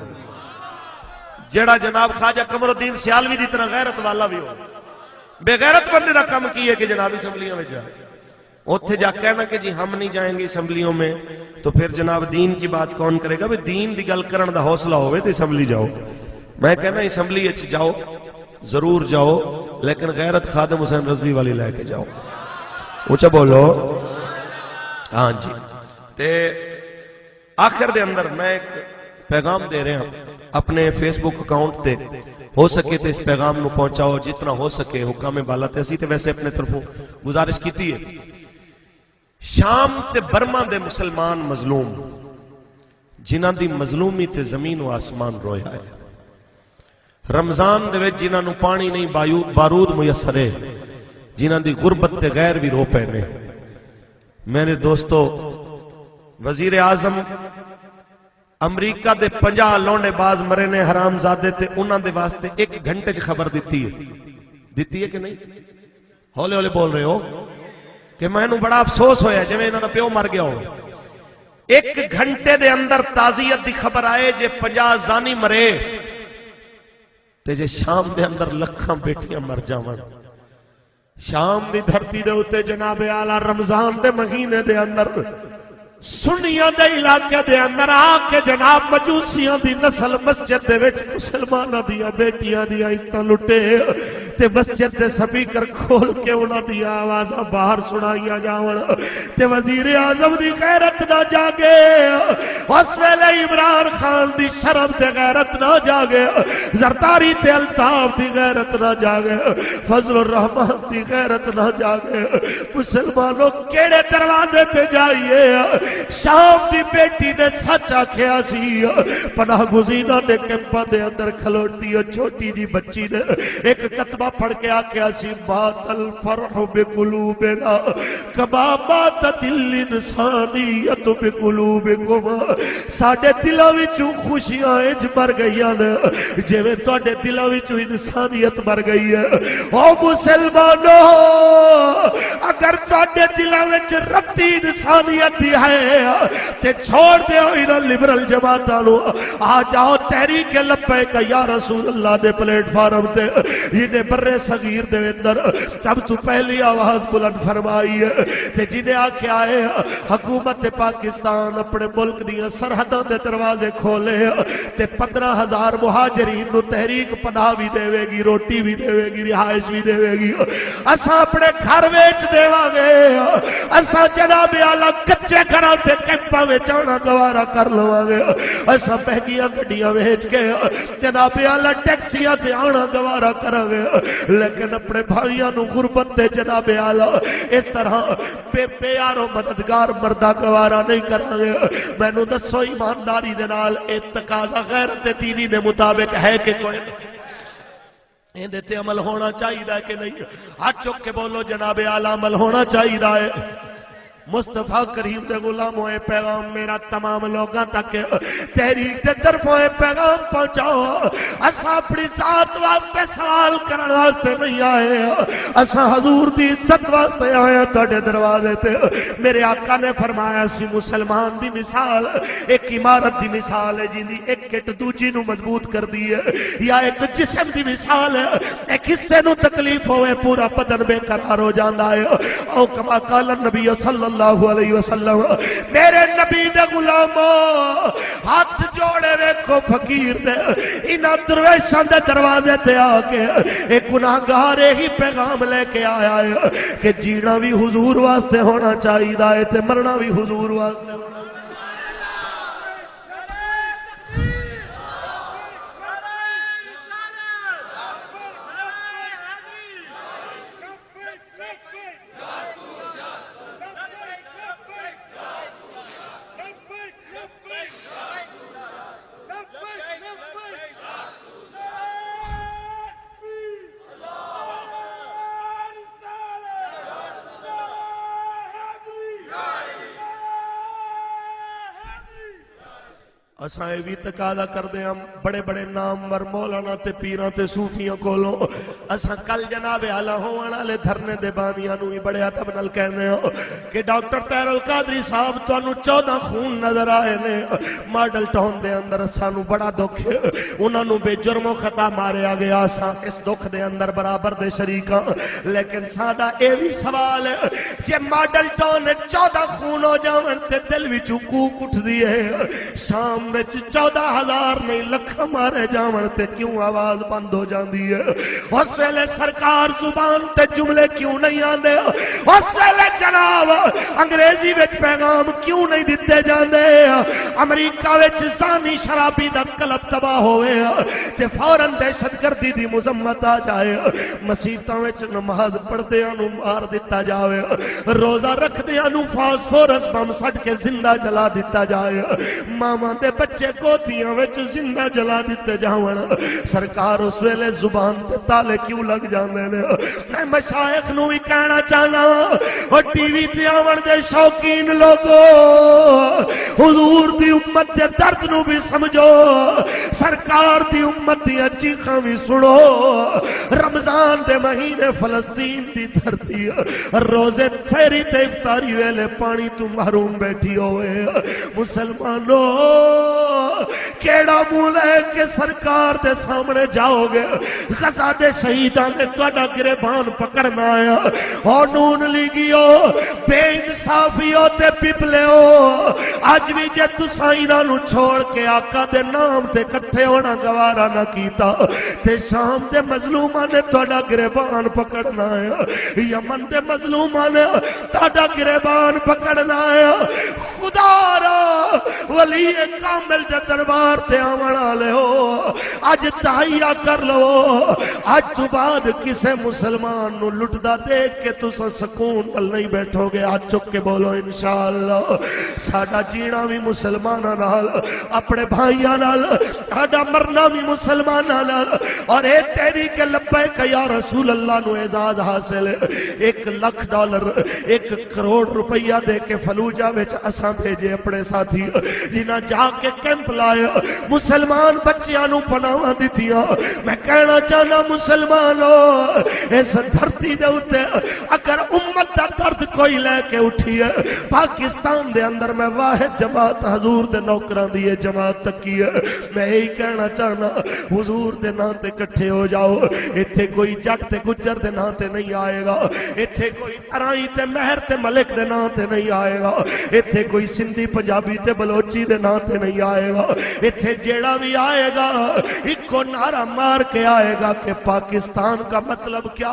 جڑا جناب خواجہ قمر الدین سیالوی دی طرح غیرت والا بھی ہو. بے غیرت بندے دا کام کی ہے کہ جناب اسمبلیوں میں جائے, اوتھے جا کہنا کہ جی ہم نہیں جائیں گے اسمبلیوں میں, تو پھر جناب دین کی بات کون کرے گا؟ بھئی دین دی گل کرن دا حوصلہ ہوئے تو اسمبلی جاؤ. میں کہنا اسمبلی اچھ جاؤ, ضرور جاؤ, لیکن غیرت خادم حسین رضوی والی لے کے جاؤ. اونچا بولو. ہاں جی. تے آخر دے اندر میں ایک پیغام دے رہے ہیں اپنے فیس بک اکاؤنٹ تے, ہو سکے تو اس پیغام نو پہنچاؤ جتنا ہو سکے. حکام بالا تے اسی تے ویسے اپنے طرفوں گزارش کیتی ہے. شام تے برما دے مسلمان مظلوم جنہاں دی مظلومی تے زمین و آسمان رویا ہے. رمضان دے وچ جنہاں نو پانی نہیں بارود میسر ہے, جنہاں دی غربت تے غیر بھی رو پے نے. میرے دوستو وزیر اعظم امریکہ دے 50 لونڈے باز مرے نے حرام زادے تے انہاں دے واسطے 1 گھنٹے چ خبر دیتی ہے کہ نہیں؟ ہولے ہولے بول رہے ہو کہ میں نو بڑا افسوس ہویا جویں انہاں دا پیو مر گیا ہو. 1 گھنٹے دے اندر تعزیت دی خبر آئے جے 50 زانی مرے تے جے شام دے اندر لکھاں بیٹیاں مر جاون. شام دی دھرتی دے اتے جناب اعلی رمضان دے مہینے دے اندر سنیاں دے علاقے دے اندر آ کے جناب مجوسیاں دی نسل مسجد دے وچ مسلماناں دیاں بیٹیاں دیاں عزتاں لٹے تے مسجد دے سپیکر کھول کے انہاں دی آوازاں باہر سنائیاں جاون تے وزیر اعظم دی غیرت نہ جاگے، اس ویلے عمران خان دی شرم تے غیرت نہ جاگے، زرداری تے الطاف دی غیرت نہ جاگے، فضل الرحمان دی غیرت نہ جاگے۔ مسلمانوں کیڑے دروازے تے جائیے؟ شام دی بیٹی نے سچ آکھیا سی، پناہ گزینہ دے کیمپاں دے اندر کھلوٹی اور چھوٹی جی بچی نے ایک کتبہ پڑھ کے آکھیا سی، بات الفرح بقلوبنا کما باتت الانسانیت بقلوبکم۔ ساڈے دلاں وچوں خوشیاں اج مر گئیاں نے جویں تواڈے دلاں وچوں انسانیت مر گئی ہے۔ او مسلمانوں، اگر تواڈے دلاں وچ رتی انسانیت دی ہے تے چھوڑ دیو انہاں لبرل جماعتاں نو، آ جاؤ تحریک لبیک یا رسول اللہ دے پلیٹ فارم تے جنہیں برے صغیر دے اندر تب تو پہلی آواز بلند فرمائی ہے تے جنہیں آکھیا ہے حکومت پاکستان اپنے ملک دیاں سرحدوں دے دروازے کھولے تے 15,000 مہاجرین نو تحریک پناہ بھی دے گی، روٹی بھی دے گی، رہائش بھی دے گی۔ اساں اپنے گھر ویچ دیواں گے، اساں جناب اعلیٰ کچے گھراں تے کیمپاں وچ آنا گوارا کر لواں گے، اساں مہنگیاں گڈیاں ویچ کے جناب اعلیٰ ٹیکسیاں تے آنا گوارا کراں گے، لیکن اپنے بھائیاں نو غربت تے جناب اعلیٰ اس طرح بے یارو مددگار مردہ گوارا نہیں کراں گے۔ میں نو دسو ایمانداری دے نال اے تقاضا غیرت دینی دے مطابق ہے کہ کوئی اندے تے عمل ہونا چاہیے کہ نہیں؟ ہاتھ چک کے بولو جناب اعلیٰ عمل ہونا چاہیے۔ مصطفیٰ کریم دے غلاموں اے پیغام میرا تمام لوگاں تک تحریک دے طرفوں اے پیغام پہنچاؤ، اساں اپنی ذات واسطے سوال کرن واسطے نہیں آئے، اساں حضور دی عزت واسطے آئے تہاڈے دروازے تے۔ میرے آقا نے فرمایا سی مسلمان دی مثال ایک عمارت دی مثال ہے جن دی ایک کٹ دوجی نو مضبوط کر دی ہے، یا ایک جسم دی مثال ہے ایک حصے نو تکلیف ہوئے پورا بدن بے قرار ہو جاندا ہے۔ او کما قال النبی صلی اللہ علیہ وسلم، میرے نبی دے غلاموں ہاتھ جوڑے ویکھو فقیر دے انہاں درویشاں دے دروازے تے آ کے ایک گناہگار ہی پیغام لے کے آیا ہے کہ جینا بھی حضور واسطے ہونا چاہیے ہے تے مرنا بھی حضور واسطے ہونا۔ اساں اے بھی تقاضا کردے ہم بڑے بڑے نامور مولانا تے پیراں تے صوفیاں کولوں، اساں کل جناب اعلیٰ ہون والے دھرنے دے بانیاں نو بھی بڑے ادب نال کہنے ہو کہ ڈاکٹر طاہر القادری صاحب تانوں 14 خون نظر آئے نے ماڈل ٹاؤن دے اندر، سانوں بڑا دکھ ہے، انہاں نو بے جرم و خطا ماریا گیا، اساں اس دکھ دے اندر برابر دے شریکاں، لیکن سادہ اے بھی سوال ہے جے ماڈل ٹاؤن 14 خون ہو جاون تے دل وچوں کوک اٹھدی ہے، شام 14,000 نہیں لکھ مارے جاون تے کیوں آواز بند ہو جاندی ہے؟ اس ویلے سرکار زبان تے جملے کیوں نہیں آندے؟ اس ویلے جناب انگریزی وچ پیغام کیوں نہیں دیتے جاندے؟ امریکہ وچ زانی شرابی دا قلب تباہ ہوئے تے فوراً دہشت گردی دی مذمت آ جائے، مسیتاں وچ نماز پڑھدیاں نو مار دتا جاوے، روزہ رکھدیاں نو فاسفورس بم سٹ کے زندہ جلا دتا جائے، ماما دے بچے گودیاں وچ زندہ جلا دیتے جاون، سرکار اس ویلے زبان تے تالے کیوں لگ جاندے نے؟ میں مشائخ نو بھی کہنا چاہنا اور ٹی وی تے آون دے شوقین لوگو حضور دی امت دے درد نو بھی سمجھو، سرکار دی امت دی چیخاں بھی سنو، رمضان دے مہینے فلسطین دی دھرتی روزے سحری تے افطاری ویلے پانی تو محروم بیٹھی ہوئے، مسلمانوں کیڑا منہ لے کے سرکار دے سامنے جاؤ گے؟ غزہ دے شہیداں نے تہاڈا گریبان پکڑنا آیا اور نون لیگیو بے انصافیو تے پپلیو اج بھی جے تساں انہاں نوں چھوڑ کے آقا دے نام تے کٹھے ہونا گوارا نہ کیتا تے شام دے مظلوماں نے تہاڈا گریبان پکڑنا آیا، یمن دے مظلوماں نے تہاڈا گریبان پکڑنا آیا۔ خدا را ولی کامل دے دربار تے آون والے ہو، اج تحیہ کر لو، اج تو بعد کسے مسلمان نو لٹدا دیکھ کے تساں سکون نال نہیں بیٹھو گے۔ ہاتھ چک کے بولو انشاءاللہ ساڈا جینا بھی مسلماناں نال، اپنے بھائیاں نال، ساڈا مرنا بھی مسلماناں نال، اور اے تحریک لبیک یا رسول اللہ نو اعزاز حاصل ہے۔ $1,00,000 1 کروڑ روپیہ دے کے فلوجہ وچ اساں بھیجے اپنے ساتھی، جنہاں جا کے کیمپ لائے مسلمان بچیاں نو پناواں دتیاں۔ میں کہنا چاہنا مسلمانوں اس دھرتی دے اوتے اگر امت دا درد کوئی لے کے اٹھی ہے پاکستان دے اندر میں واحد جماعت حضور دے نوکراں دی جماعت تکی ہے۔ میں یہی کہنا چاہنا حضور دے نام تے کٹھے ہو جاؤ، ایتھے کوئی جٹ تے گجر دے نام تے نہیں آئے گا، ایتھے کوئی ارائی تے مہر تے ملک دے نام تے نہیں آئے گا، ایتھے کوئی سندھی پنجابی تے بلوچی دے نام تے نہیں آئے گا، ایتھے جیڑا بھی آئے گا ایک کو نعرہ مار کے آئے گا کہ پاکستان کا مطلب کیا؟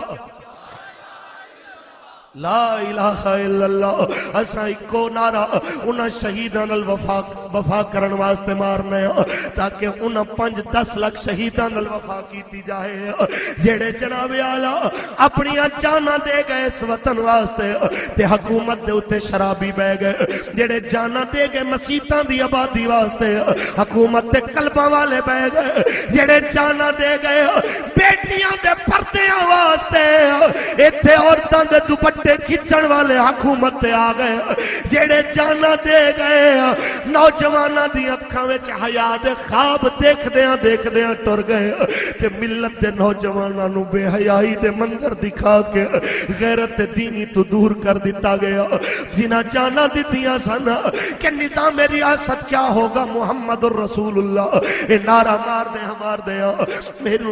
لا الہ الا اللہ۔ اساں ایکو نعرہ انہاں شہیداں نال وفا کرن واسطے مارنے ہیں تاکہ انہاں 5-10 لاکھ شہیداں نال وفا کیتی جائے، جڑے جناب اعلیٰ اپنی جاناں دے گئے اس وطن واسطے تے حکومت دے اوتے شرابی بہ گئے، جڑے جاناں دے گئے مسیتاں دی آبادی واسطے حکومت دے قلباں والے بہ گئے، جڑے جاناں دے گئے بیٹیاں دے پردیاں واسطے ایتھے عورتاں دے دوپٹے کھچن والے حکومت تے آ گئے، جڑے جانا دے گئے نوجواناں دی اکھاں وچ حیا دے خواب دیکھدیاں دیکھدیاں ٹر گئے تے ملت دے نوجواناں نو بے حیائی دے منظر دکھا کے غیرت دینی تو دور کر دیتا گیا۔ جنہاں جانا دتیاں سن کہ نظام ریاست کیا ہوگا محمد الرسول اللہ، اے نعرہ مار دے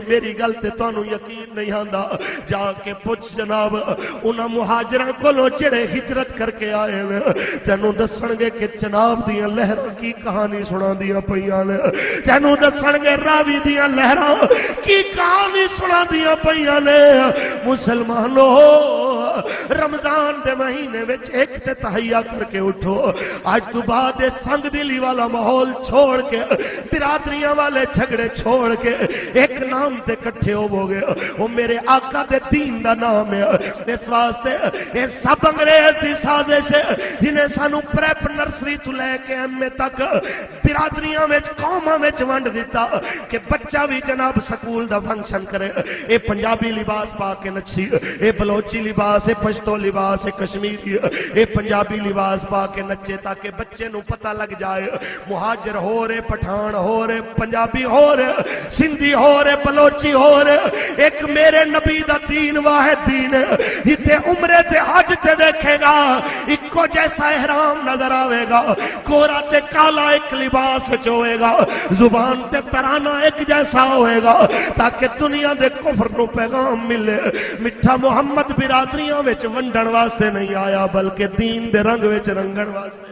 میری گل تے تانوں یقین نہیں آندا، جا کے پوچھ جناب انہاں مہاجراں کولوں جڑے ہجرت کر کے آئے ہوئے تینوں دسن گے کہ چناب دیاں لہراں کی کہانی سنا دیاں پیاں نے، تینوں دسن گے راوی دیاں لہراں کی کہانی سنا دیاں پیاں نے۔ مسلمانوں رمضان دے مہینے وچ ایک تے تحیہ کر کے اٹھو، آج تو بعد سنگ دلی والا ماحول چھوڑ کے برادریاں والے جھگڑے چھوڑ کے ایک نام تے کٹھے ہو گئے، وہ میرے آقا دے دین دا نام ہے۔ اس واسطے یہ سب انگریز دی سازش ہے جنہیں سانو پریپ نرسری تو لے کے ایم اے تک برادریاں وچ قوماں وچ ونڈ دیتا کہ بچہ بھی جناب سکول دا فنکشن کرے، اے پنجابی لباس پا کے نچی، اے بلوچی لباس، اے پشتو لباس، اے کشمیری، اے پنجابی لباس پا کے نچے تاکہ بچے نو پتہ لگ جائے مہاجر ہو رہے، پٹھان ہو رہے، پنجابی ہو رہے، سندھی ہو رہے، بلوچی ہو رہے، ایک میرے نبی دا دین واحد دین ہے جتے عمرے تے حج تے دیکھے گا ایکو جیسا احرام نظر آوے گا، کورا تے کالا ایک لباس چوئے گا، زبان تے ترانہ ایک جیسا ہوئے گا تاکہ دنیا دے کفر نو پیغام ملے۔ مٹھا محمد برادریاں وچ ونڈن واسطے نہیں آیا بلکہ دین دے رنگ وچ رنگن واسطے۔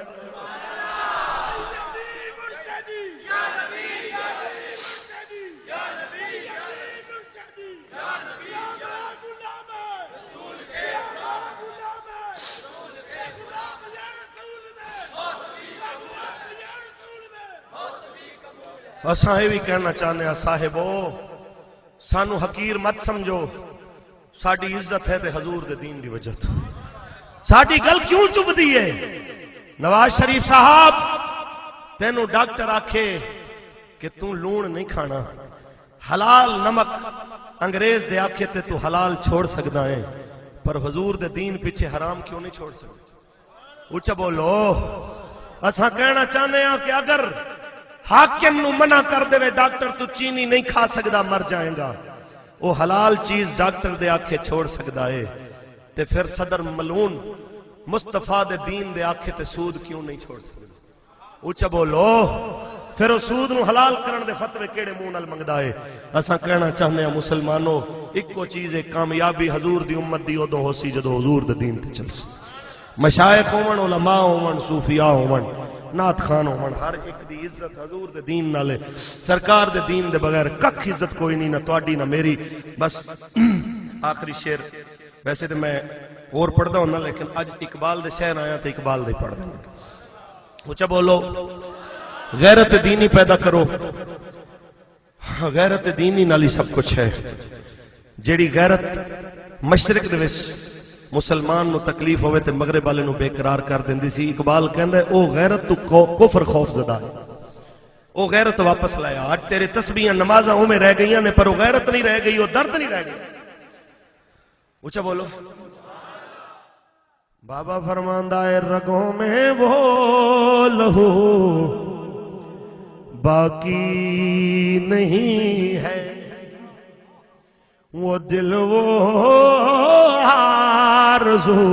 اساں یہ بھی کہنا چاہنے ہیں صاحبو سانو حقیر مت سمجھو، ساڑی عزت ہے تے حضور دے دین دی وجہ تو ساڑی گل کیوں چپ دی ہے؟ نواز شریف صاحب تینوں ڈاکٹر آکھے کہ تو لون نہیں کھانا، حلال نمک انگریز دے آکھے تے تو حلال چھوڑ سکدا ہے، پر حضور دے دین پیچھے حرام کیوں نہیں چھوڑ سکدا؟ اچھا بولو۔ اساں کہنا چاہنے ہیں کہ اگر حاکم نو منع کر دے ڈاکٹر تو چینی نہیں کھا سکدا مر جائیں گا، وہ حلال چیز ڈاکٹر دے آکھے چھوڑ سکدا ہے، تے پھر صدر ملعون مصطفیٰ دے دین دے آکھے تے سود کیوں نہیں چھوڑ سکدا؟ اچھا بولو۔ پھر وہ سود نو حلال کرن دے فتوے کیڑے منہ نال منگدا ہے اساں کہنا چاہنے ہیں مسلمانوں ایکو چیز ہے کامیابی حضور دی امت دی ادو ہو سی جدو حضور دے دین تے چل سی مشائخ ہون علماء ہون صوفیاء ہون نعت خان ہون ہر ایک دی عزت حضور دے دین نال سرکار دے دین دے بغیر ککھ عزت کوئی نہیں نہ تواڈی نہ میری بس آخری شعر ویسے تو میں اور پڑھدا ہوں نا لیکن اج اقبال دے شعر آیا تے اقبال دے پڑھدا ہوں اونچا بولو غیرت دینی پیدا کرو غیرت دینی نال ہی سب کچھ ہے جیڑی غیرت مشرق دے وچ مسلمان نو تکلیف ہوئے تے مغرب والے نو بے قرار کر دیندی سی اقبال کہندا ہے او غیرت تو کفر خوف زدہ ہے او غیرت واپس لایا آج تیرے تسبیحاں نمازاں میں رہ گئیاں نے پر وہ غیرت نہیں رہ گئی وہ درد نہیں رہ گئی اونچا بولو بابا فرماندا ہے رگوں میں وہ لہو باقی نہیں ہے وہ دل وہ آرزو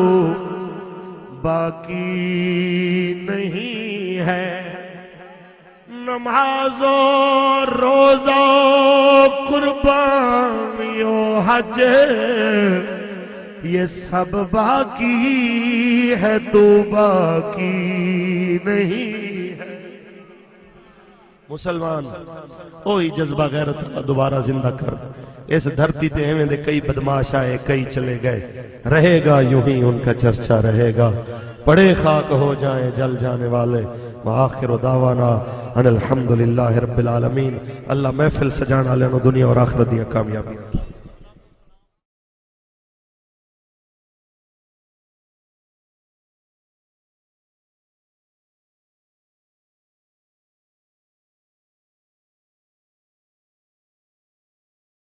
باقی نہیں ہے نماز و روزہ قربانی و حج یہ سب باقی ہے تو باقی نہیں ہے مسلمان اوہی جذبہ غیرت کا دوبارہ زندہ کر اس دھرتی تے ہمیں دے کئی بدماش آئے کئی چلے گئے رہے گا یوں ہی ان کا چرچا رہے گا پڑے خاک ہو جائیں جل جانے والے وآخر دعوانا ان الحمدللہ رب العالمین اللہ محفل سجان والے نو دنیا اور آخرت دیا کامیابی